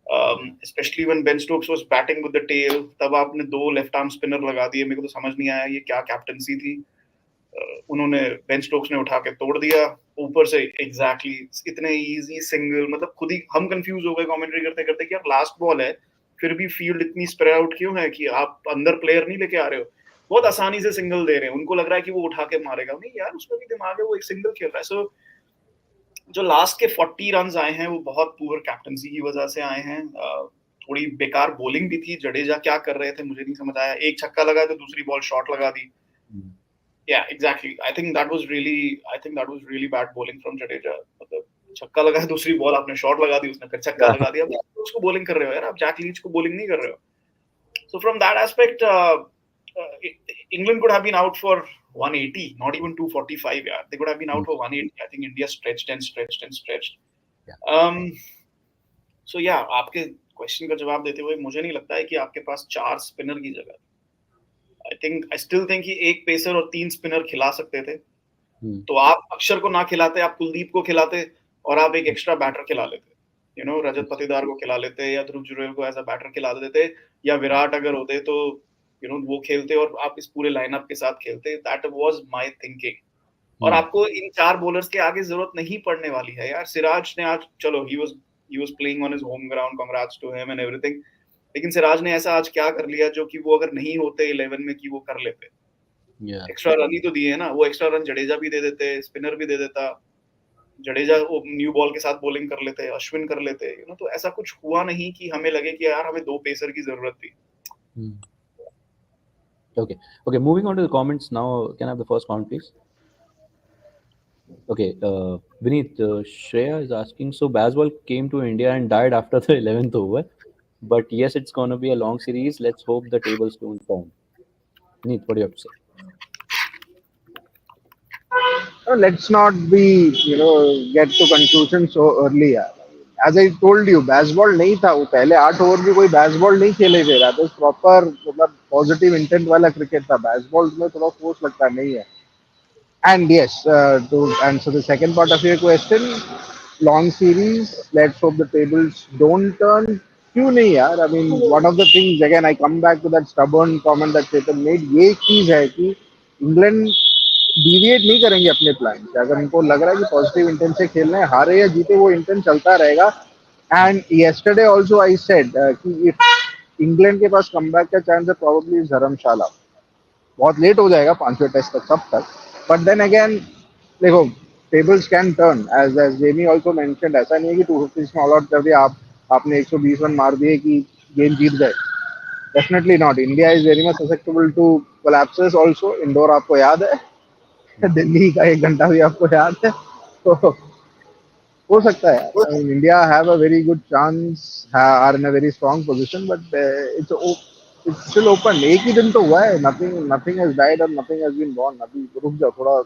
Specially when Ben Stokes was batting with the tail, तब आपने 2 लेफ्ट आर्म स्पिनर लगा दिए. मेरे को तो समझ नहीं आया ये क्या कैप्टनसी थी. उन्होंने बेन स्टोक्स ने उठा के तोड़ दिया ऊपर से. एग्जैक्टली इतने इजी सिंगल, मतलब खुद ही हम कंफ्यूज हो गए कमेंट्री करते करते कि यार लास्ट बॉल है, फिर भी फील्ड इतनी स्प्रेड आउट क्यों है कि आप अंदर प्लेयर नहीं लेके आ रहे हो. बहुत आसानी से सिंगल दे रहे हैं, उनको लग रहा है कि वो उठा के मारेगा. नहीं यार, उसमें भी दिमाग है, वो एक सिंगल खेल रहा है. सो जो लास्ट के 40 रन आए हैं वो बहुत पुअर कैप्टनसी की वजह से आए हैं. थोड़ी बेकार बॉलिंग भी थी. जडेजा क्या कर रहे थे मुझे नहीं समझ आया. एक छक्का लगा तो दूसरी बॉल शॉर्ट लगा दी. Yeah, exactly. I think that was really bad bowling from Jadeja. मतलब छक्का लगा है, दूसरी बॉल आपने शॉर्ट लगा दी, उसने फिर छक्का लगा दिया. उसको बॉलिंग कर रहे हो यार आप, जैक लीच को बॉलिंग नहीं कर रहे हो. So from that aspect, England could have been out for 180, not even 245. Yeah, they could have been out for 180. I think India stretched. Yeah. So yeah, आपके क्वेश्चन का जवाब देते हुए मुझे नहीं लगता है कि आपके पास 4 स्पिनर की जगह. I still think कि एक पेसर और 3 स्पिनर खिला सकते थे. तो आप अक्षर को ना खिलाते, आप कुलदीप को खिलाते और आप एक एक्स्ट्रा बैटर खिला लेते. रजत पाटीदार को खिला लेते या ध्रुव जुरेल को एज अ बैटर खिला देते, या विराट अगर होते तो वो खेलते और आप इस पूरे लाइनअप के साथ खेलते. That was my thinking. और आपको इन 4 बॉलर्स के आगे जरूरत नहीं पड़ने वाली है यार. सिराज ने आज, चलो he was playing on his home ground, congrats to him and everything, लेकिन सिराज ने ऐसा आज क्या कर लिया जो कि वो अगर नहीं होते 11 में कि वो कर लेते. एक्स्ट्रा रन ही तो दिए है ना. वो एक्स्ट्रा रन जडेजा भी दे देते, स्पिनर भी दे देता. जडेजा न्यू बॉल के साथ बॉलिंग कर लेते, अश्विन कर लेते. तो ऐसा कुछ हुआ नहीं कि हमें लगे कि यार हमें 2 पेसर की जरूरत थी. Okay, moving on to the comments now. Can I have the first comment please? Okay, Vineet, Shreya is asking, so Basball came to India and died after the 11th over. But yes, it's going to be a long series. Let's hope the tables don't turn. Neat, what do you have to say? Let's not be, get to conclusion so early. As I told you, baseball नहीं था वो. पहले 8 over भी कोई baseball नहीं खेले थे. That was proper, मतलब positive intent वाला क्रिकेट था. Baseball में थोड़ा फोर्स लगता नहीं है. And yes, to answer the second part of your question, long series, let's hope the tables don't turn. क्यों नहीं यार? I mean, one of the things, again, I come back to that stubborn comment that Chetan made. ये एक चीज है कि England deviate नहीं करेंगे अपने प्लान से. अगर उनको लग रहा है कि पॉजिटिव इंटेंट से खेलना है, हारे या जीते वो इंटेंट चलता रहेगा. And yesterday also I said कि if इंग्लैंड के पास कमबैक का चांस है probably धर्मशाला. बहुत लेट हो जाएगा 5वें टेस्ट तक, सब तक. बट देन अगेन देखो, tables can turn. As Jamie also mentioned, ऐसा नहीं है कि 250 में ऑल आउट कर दिया आपने 120 रन मार दिए कि गेम जीत गए. Definitely not. India is very much susceptible to collapses also. Indore आपको याद है, दिल्ली का 1 घंटा भी आपको याद है. तो हो सकता है. India have a very good chance, are in a very strong position, but it's still open. एक ही दिन तो हुआ है. नथिंग हैज डाइड और नथिंग हैज बीन बॉर्न. अभी रुक जाओ थोड़ा,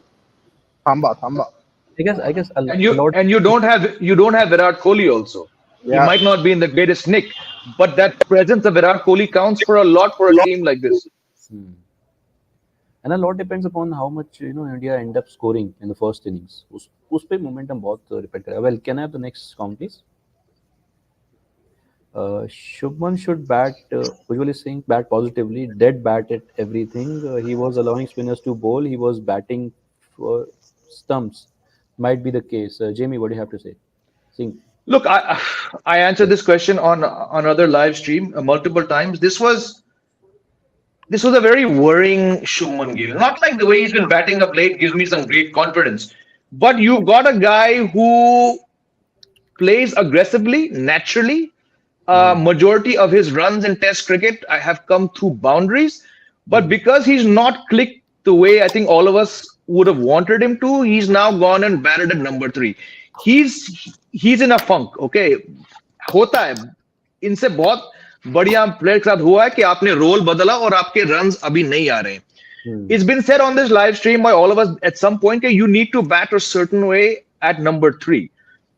थांबा. I guess a And lot. you don't have Virat Kohli also. Yeah. He might not be in the greatest nick, but that presence of Virat Kohli counts for a lot for a team like this. And a lot depends upon how much India end up scoring in the first innings. उस पे momentum बहुत depend करेगा. Well, can I have the next comment please? Shubman should bat. Usually saying bat positively. Dead bat at everything. He was allowing spinners to bowl. He was batting for stumps. Might be the case. Jamie, what do you have to say? Sing. Look, I answered this question on another live stream multiple times. This was a very worrying Shubman Gill. Not like the way he's been batting up late gives me some great confidence, but you've got a guy who plays aggressively, naturally. Majority of his runs in Test cricket have come through boundaries, but because he's not clicked the way I think all of us would have wanted him to, he's now gone and batted at number 3. He's in a funk. Okay, होता है. इनसे बहुत बढ़िया player के साथ हुआ है कि आपने रोल बदला और आपके रन्स अभी नहीं आ रहे. It's been said on this live stream by all of us at some point that you need to bat a certain way at number 3.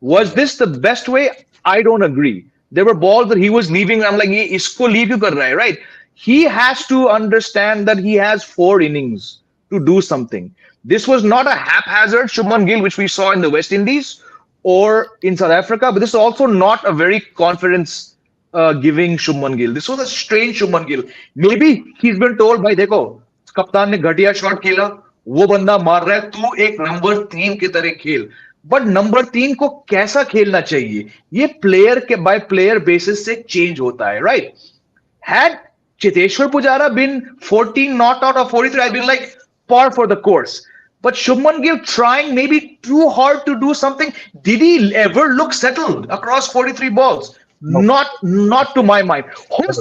Was this the best way? I don't agree. There were balls that he was leaving. I'm like, ये इसको leave क्यों कर रहा है, right? He has to understand that he has 4 innings to do something. This was not a haphazard Shubman Gill, which we saw in the West Indies or in South Africa, but this is also not a very confidence giving Shubman Gill. This was a strange Shubman Gill. Maybe he's been told by देखो कप्तान ने घटिया shot खेला, वो बंदा मार रहा है, तू एक नंबर 3 की तरह खेल. बट नंबर 3 को कैसा खेलना चाहिए, ये प्लेयर के बाय प्लेयर बेसिस से चेंज होता है, right? Had Chiteshwar Pujara been 14 not out of 43, I'd been like par for the course. But Shubman Gill trying maybe too hard to do something. Did he ever look settled across 43 balls? No. Not to my mind.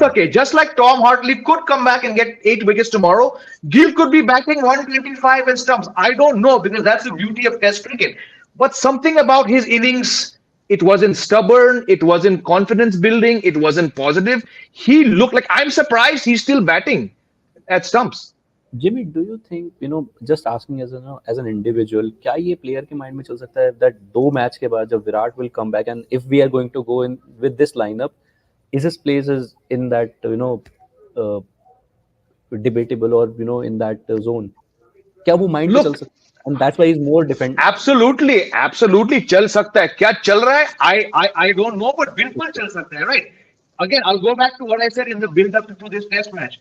Okay, just like Tom Hartley could come back and get 8 wickets tomorrow, Gill could be batting 125 and stumps. I don't know, because that's the beauty of Test cricket. But something about his innings, it wasn't stubborn, it wasn't confidence building, it wasn't positive. He looked like, I'm surprised he's still batting at stumps. Jimmy, do you think, just asking as an individual, क्या ये player के mind में चल सकता है that 2 match के बाद जब Virat will come back and if we are going to go in with this lineup, is his place is in that debatable or in that zone? क्या वो mind में चल सकता है? And that's why he's more defensive. Absolutely चल सकता है. क्या चल रहा है? I don't know, but बिल्कुल चल सकता है, right? Again, I'll go back to what I said in the build-up to this Test match.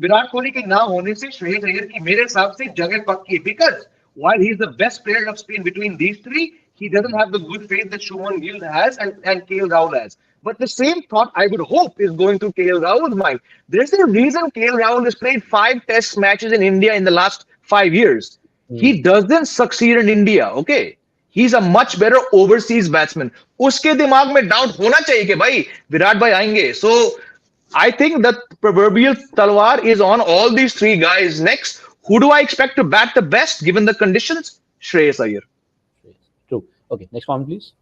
Virat Kohli के ना होने से श्रेयस अय्यर की मेरे हिसाब से जगह पक्की है, because while he's the best player of spin between these three, he doesn't have the good faith that Shubman Gill has and KL Rahul has. But the same thought I would hope is going through KL Rahul's mind. There's a reason KL Rahul has played 5 Test matches in India in the last 5 years. He doesn't succeed in India, okay? He's a much better overseas batsman. उसके दिमाग में doubt होना चाहिए कि भाई विराट भाई आएंगे. So I think that proverbial talwar is on all these 3 guys. Next, who do I expect to bat the best given the conditions? Shreyas Iyer. True. Okay, next one, please.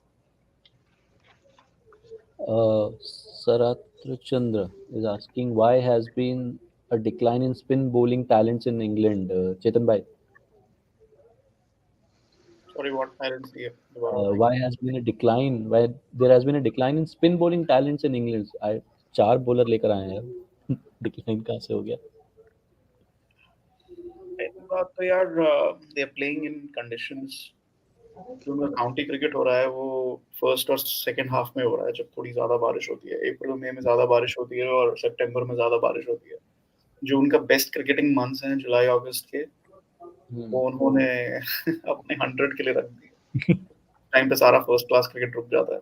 Saratra Chandra is asking, why has been a decline in spin bowling talents in England? Chetan bhai. Sorry, what I didn't see it. Why has been a decline? Why there has been a decline in spin bowling talents in England? 4 bowler लेकर आए हैं यार. Decline कहाँ से हो गया? बात तो यार they are playing in conditions. जो काउंटी क्रिकेट हो रहा है वो फर्स्ट और सेकंड हाफ में हो रहा है, जब थोड़ी ज्यादा बारिश होती है. अप्रैल मई में ज्यादा बारिश होती है और सितंबर में ज्यादा बारिश होती है. जून का बेस्ट क्रिकेटिंग मंथ्स हैं जुलाई अगस्त के, वो उन्होंने अपने 100 के लिए रख दिए. टाइम पे सारा फर्स्ट क्लास क्रिकेट रुक जाता है.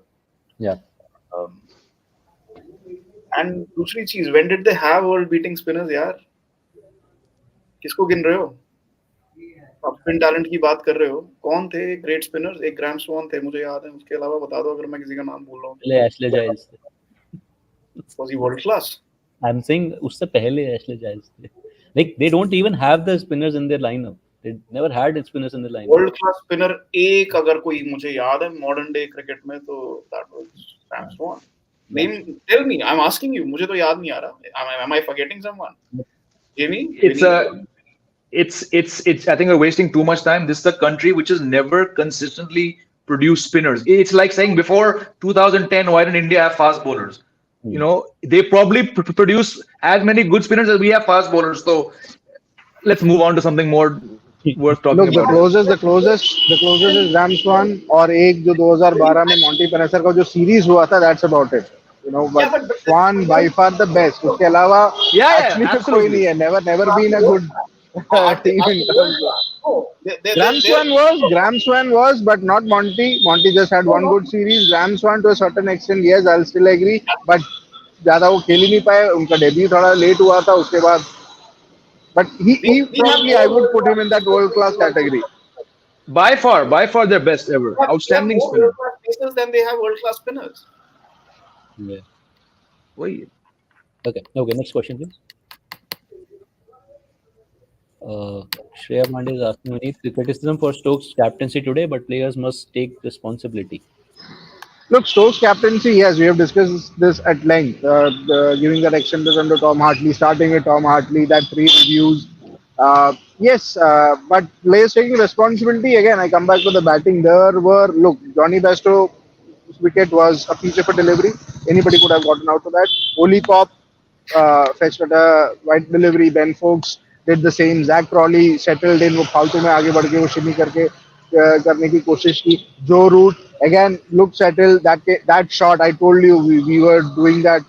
एंड दूसरी चीज, when did they have world beating spinners यार? किसको गिन रहे हो? आप स्पिन टैलेंट की बात कर रहे हो. कौन थे ग्रेट स्पिनर्स? एक ग्राहम स्वॉन थे, मुझे याद है. उसके अलावा बता दो अगर मैं किसी का नाम भूल रहा हूं. एशले जाइस. Was he world class? I'm saying उससे पहले एशले जाइस थे. Like they don't even have the spinners in their lineup. They never had spinners in their lineup. World class spinner एक अगर कोई मुझे याद है मॉडर्न डे क्रिकेट में तो that was Graham sworn. Name, tell me. I'm asking you. मुझे तो याद नहीं आ रहा. Am I forgetting someone? Jimmy? It's. I think we're wasting too much time. This is a country which has never consistently produced spinners. It's like saying before 2010, why didn't India have fast bowlers? They probably produce as many good spinners as we have fast bowlers. So let's move on to something more worth talking about. The closest is Ram Swan और एक जो 2012 में Monty Panesar का जो series हुआ था, that's about it. But Swan by far the best. उसके अलावा actually कोई नहीं है. Never been a good team in terms of. Graham Swan was, but not Monty. Monty just had one good series. Graham Swan to a certain extent, yes, I'll still agree. But ज़्यादा वो खेल ही नहीं पाए. उनका debut थोड़ा late हुआ था उसके बाद. But he probably, I would put him in that world class category. By far their best ever. Outstanding spinner. Then they have world class spinners. Yeah. Wait. Okay. Next question, please. Shreya Pandey is asking, we need criticism for Stokes' captaincy today, but players must take responsibility. Look, Stokes' captaincy, yes, we have discussed this at length. Giving that extended under Tom Hartley, starting with Tom Hartley, that 3 reviews. Yes, but players taking responsibility, again, I come back to the batting. There were, look, Johnny Bairstow's wicket was a piece of a delivery. Anybody could have gotten out to that. Oli Pop fetched at a wide delivery. Ben Foakes did the same. Zach Crawley settled in, वो फालतू में आगे बढ़ के वो shimmy करके करने की कोशिश की. Joe Root again looked settled. That shot, I told you, we were doing that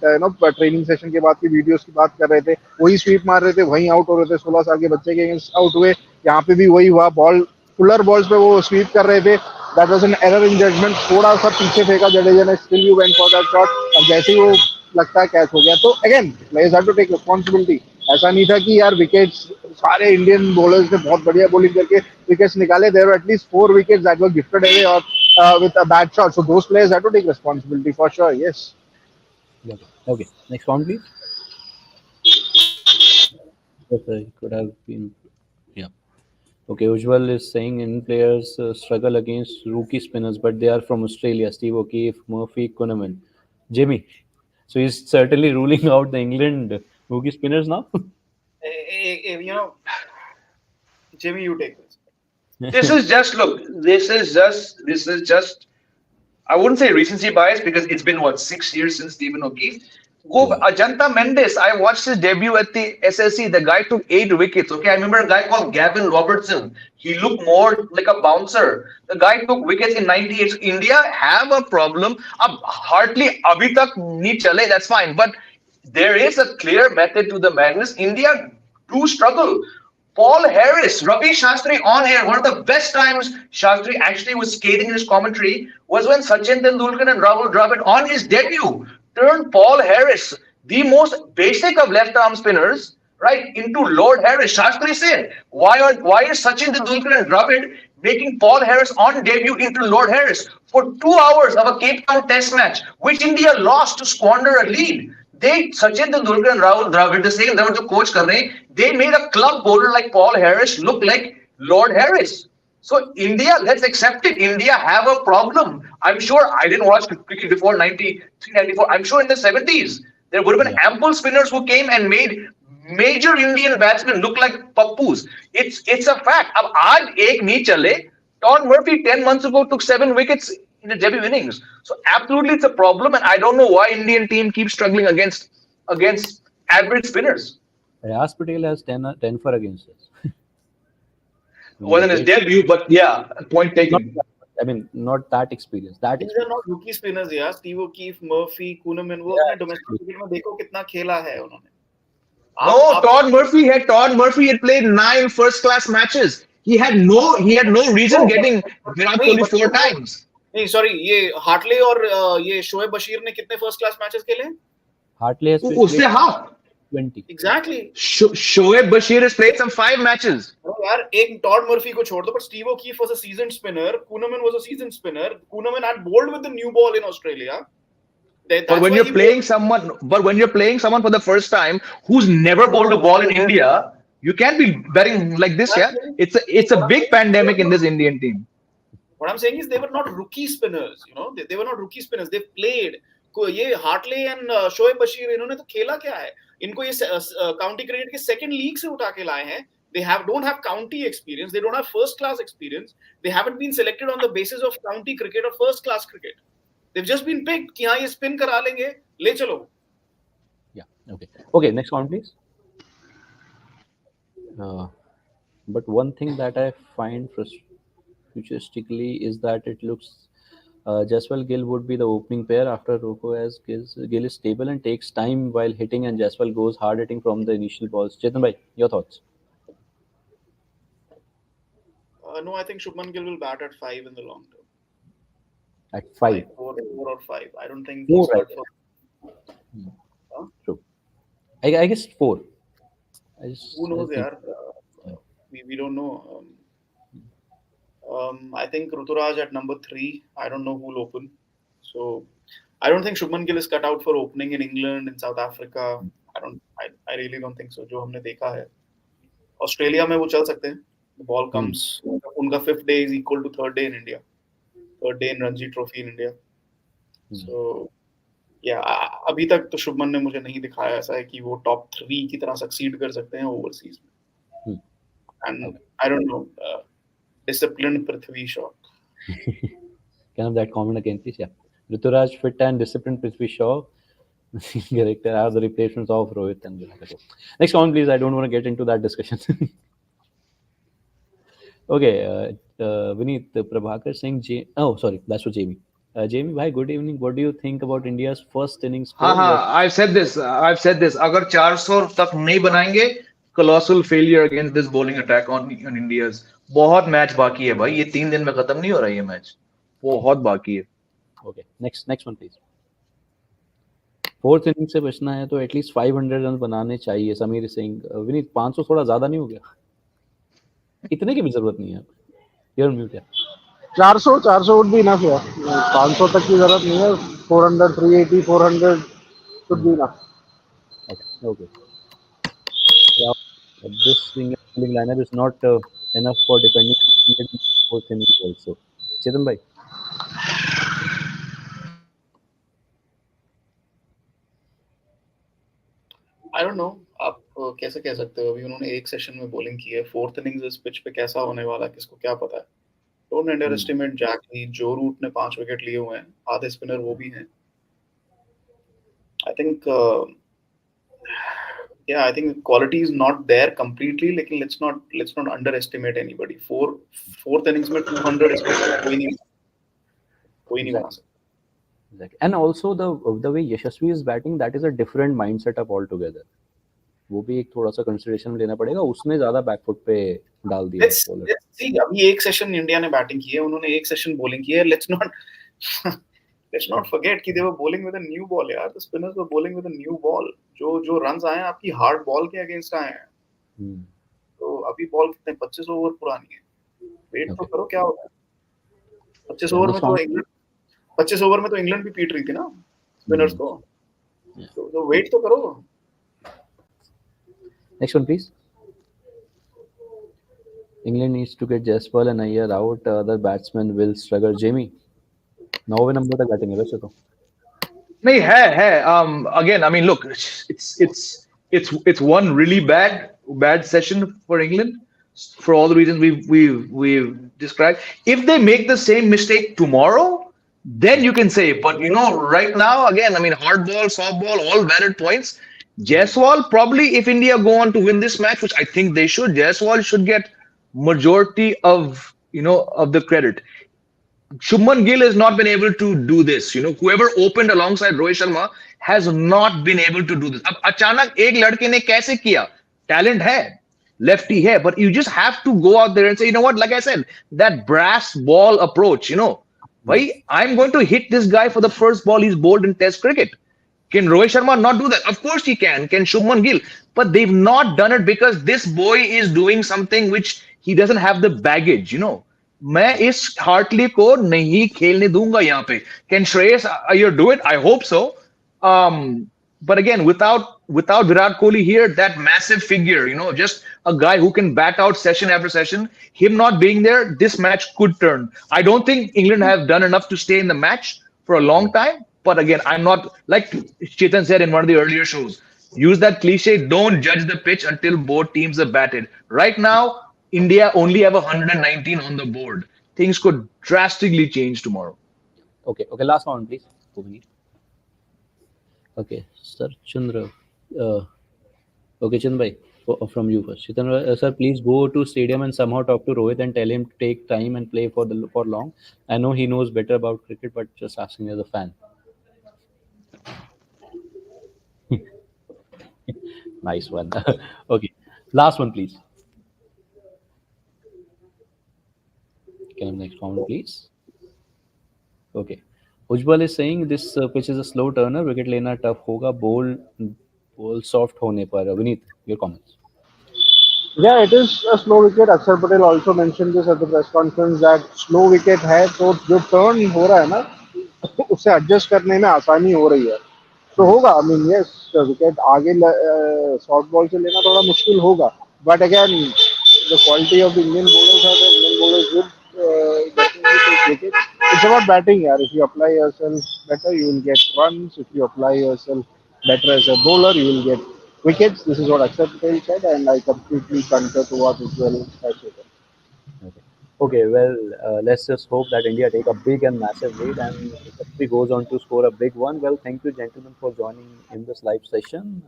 training session के बाद की वीडियोस की बात कर रहे थे, वही स्वीप मार रहे थे, वहीं आउट हो रहे थे, 16 साल के बच्चे के अगेंस्ट आउट हुए, यहाँ पे भी वही हुआ, बॉल फुलर बॉल्स पे वो स्वीप कर रहे थे, that was an error in judgement, थोड़ा सा पीछे फेंका जडेजा ने, still you went for that shot, और जैसे ही वो लगता है कैच हो गया, तो again players have to take responsibility. ऐसा नहीं था कि यार विकेट्स, सारे इंडियन बॉलर्स ने बहुत बढ़िया बॉलिंग करके विकेट्स निकाले, there were at least 4 wickets that were gifted away और with a bad shot, so those players have to take responsibility for sure. Yes. Okay, next one please. Okay, could have been, yeah. Okay, Ujjwal is saying Indian players struggle against rookie spinners, but they are from Australia. Steve O'Keefe, Murphy, Kuhneman, Jimmy. So he's certainly ruling out the England rookie spinners now. Jimmy, you take this. This is just, look, this is just, I wouldn't say recency bias, because it's been, what, 6 years since Stephen O'Keefe. Go Ajanta Mendes. I watched his debut at the SSC. The guy took 8 wickets. Okay, I remember a guy called Gavin Robertson. He looked more like a bouncer. The guy took wickets in 98. So India have a problem. Hardly abhi tak nahi chale. That's fine. But there is a clear method to the madness. India do struggle. Paul Harris, Ravi Shastri on air. One of the best times Shastri actually was scathing in his commentary was when Sachin Tendulkar and Rahul Dravid on his debut turned Paul Harris, the most basic of left-arm spinners, right, into Lord Harris. Shastri said, why is Sachin Tendulkar and Dravid making Paul Harris on debut into Lord Harris for 2 hours of a Cape Town Test match, which India lost to squander a lead? Sachin Tendulkar and Rahul Dravid, the same level to coach kar rahe, they made a club bowler like Paul Harris look like Lord Harris. So India, let's accept it. India have a problem. I'm sure, I didn't watch cricket before 93, 94. I'm sure in the 70s, there would have been ample spinners who came and made major Indian batsmen look like pappus. It's a fact. Ab aaj ek nahi chale. Tom Murphy 10 months ago took 7 wickets in the debut innings. So absolutely it's a problem, and I don't know why Indian team keeps struggling against average spinners. Ayaz Patel has 10 for against us. Wasn't his debut, but yeah, point taken. Not that experience. These are not rookie spinners, yeah. Steve O'Keefe, Murphy, Kuhneman, वो अपने domestic cricket में देखो कितना खेला है उन्होंने. No, Todd Murphy had played 9 first-class matches. He had no reason getting Virat Kohli 4 times. नहीं sorry, ये हार्टले और ये शोएब बशीर ने कितने फर्स्ट क्लास मैचेस खेले? हार्टले has उससे half 20. Exactly. Shoaib Bashir has played some 5 matches. यार एक टॉड मर्फी को छोड़ दो, but Steve O'Keefe was a seasoned spinner. Kuhneman was a seasoned spinner. Kuhneman had bowled with the new ball in Australia. But when you're playing someone for the first time who's never bowled a ball in India, you can't be betting like this, yeah. It's a big pandemic in this Indian team. What I'm saying is they were not rookie spinners, you know. They were not rookie spinners. They played. ये Hartley and Shoaib Bashir इन्होंने तो खेला क्या है? इनको ये county cricket के second league से उठा के लाए हैं. They don't have county experience. They don't have first class experience. They haven't been selected on the basis of county cricket or first class cricket. They've just been picked कि हाँ ये spin करा लेंगे, ले चलो. Yeah. Okay. Next one, please. But one thing that I find futuristically is that it looks Jaiswal Gill would be the opening pair after Rocco, as Gill is stable and takes time while hitting, and Jaiswal goes hard hitting from the initial balls. Chetan bhai, your thoughts? No, I think Shubman Gill will bat at 5 in the long term. At 5? 4 or 5. I don't think. Four, right? True. I guess 4. Who knows, yaar? We don't know. I think Ruturaj at number 3. I don't know who will open. So I don't think Shubman Gill is cut out for opening in England, in South Africa. I really don't think so. जो हमने देखा है. Australia में वो चल सकते हैं. The ball comes. उनका 5th day is equal to 3rd day in India. 3rd day in Ranji Trophy in India. So yeah, अभी तक तो शुभमन ने मुझे नहीं दिखाया ऐसा है कि वो top 3 की तरह succeed कर सकते हैं overseas में. And I don't know. Disciplined Prithvi Shaw. Kind of that comment again, please. Yeah. Ruturaj fit and disciplined Prithvi Shaw. Correct. Are the replacements of Rohit and Virat. Next one, please. I don't want to get into that discussion. Okay. Vineet Prabhakar Singh. Oh, sorry, that's for Jamie. Jamie, bhai, good evening. What do you think about India's first innings हाँ score? हाँ, I've said this. अगर 400 तक नहीं बनाएंगे, colossal failure against this bowling attack on India's. बहुत match बाकी है भाई, ये 3 दिन में खत्म नहीं हो रहा ये मैच, बहुत बाकी है. Okay, next one please. Fourth inning से बचना है तो एटलीस्ट 500 रन बनाने चाहिए. समीर सिंह. विनीत 500 थोड़ा ज्यादा नहीं हो गया? इतने की भी जरूरत नहीं है. You're on mute, yeah. 400 would be enough यार. 500 तक की जरूरत नहीं है. 400, 380, 400 should be enough. Okay. Now, this single lineup is not enough for defending fourth inning also. Chetan bhai. I don't know, आप कैसे कह सकते हो? अभी उन्होंने एक सेशन में बॉलिंग की है. फोर्थ इनिंग्स इस पिच पे कैसा होने वाला है किसको क्या पता है. डोंट अंडर एस्टिमेट जैकी. जो रूट ने 5 विकेट लिए हुए हैं, आधे स्पिनर वो भी हैं. I think I think quality is not there completely, लेकिन let's not underestimate anybody. Fourth innings में 200 कोई नहीं बना सकता. Exactly. And also the way Yashasvi is batting, that is a different mind setup altogether. वो भी एक थोड़ा सा कंसिडरेशन में लेना पड़ेगा. उसने ज्यादा बैकफुट पे डाल दिया. Let's see. अभी एक सेशन इंडिया ने बैटिंग की है, उन्होंने एक सेशन बॉलिंग की है. Let's not forget कि they were bowling with a new ball यार. The spinners were bowling with a new ball. जो runs आए हैं आपकी हार्ड बॉल के अगेंस्ट आए हैं. तो अभी बॉल कितने 25 ओवर पुरानी है. वेट तो करो क्या होता है. 25 ओवर में तो इंग्लैंड भी पीट रही थी ना स्पिनर्स को. तो वेट तो करो. Next one, please. England needs to get Jaiswal and Iyer out. Other batsmen will struggle. Jamie, 9 number तक बैटिंग है वैसे तो. नहीं है. Again, I mean, look, it's one really bad session for England for all the reasons we've described. If they make the same mistake tomorrow, then you can say. But right now, again, I mean, hard ball, soft ball, all valid points. Jaiswal, probably if India go on to win this match, which I think they should, Jaiswal should get majority of the credit. Shubman Gill has not been able to do this. Whoever opened alongside Rohit Sharma has not been able to do this. अब अचानक एक लड़के ने कैसे किया? Talent है, lefty है, but you just have to go out there and say, you know what? Like I said, that brass ball approach. Why I'm going to hit this guy for the first ball he's bowled in Test cricket. Can Rohit Sharma not do that? Of course he can. Can Shubman Gill? But they've not done it because this boy is doing something which he doesn't have the baggage. मैं इस Hartley को नहीं खेलने दूंगा यहाँ पे. Can Shreyas Iyer do it? I hope so. But again, without Virat Kohli here, that massive figure, just a guy who can bat out session after session, him not being there, this match could turn. I don't think England have done enough to stay in the match for a long time. But again, I'm not, like Chetan said in one of the earlier shows, use that cliche, don't judge the pitch until both teams are batted. Right now, India only have 119 on the board. Things could drastically change tomorrow. Okay, last one, please. Okay, Sir Chandra. Okay, Chandra bhai, from you first. Chetan, sir, please go to stadium and somehow talk to Rohit and tell him to take time and play for long. I know he knows better about cricket, but just asking as a fan. Nice one. Okay, last one, please. Can I have next one, please? Okay. Ujjwal is saying this pitch is a slow turner. Wicket lena tough hoga. Bowl soft hone par. Vineet, your comments. Yeah, it is a slow wicket. Akshar Patel also mentioned this at the press conference that slow wicket है तो जो turn हो रहा है ना उसे adjust करने में आसानी हो रही है. तो होगा. I mean, yes, wicket आगे soft ball से लेना थोड़ा मुश्किल होगा. But again, the quality of the Indian bowlers are the Indian bowlers would definitely take wickets. It's about batting, yaar. If you apply yourself better, you will get runs. If you apply yourself better as a bowler, you will get wickets. This is what Akshar Patel said, and I completely concur to what Ujjwal has said. Okay, well, let's just hope that India take a big and massive lead and if goes on to score a big one. Well, thank you, gentlemen, for joining in this live session.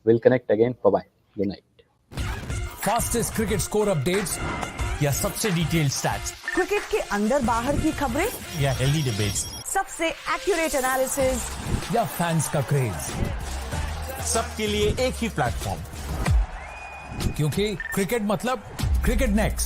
We'll connect again. Bye-bye. Good night. Fastest cricket score updates या सबसे detailed stats cricket के अंदर बाहर की खबरें या healthy debates सबसे accurate analysis या फैंस का क्रेज, सबके लिए एक ही प्लेटफॉर्म, क्योंकि क्रिकेट मतलब क्रिकेट नेक्स्ट।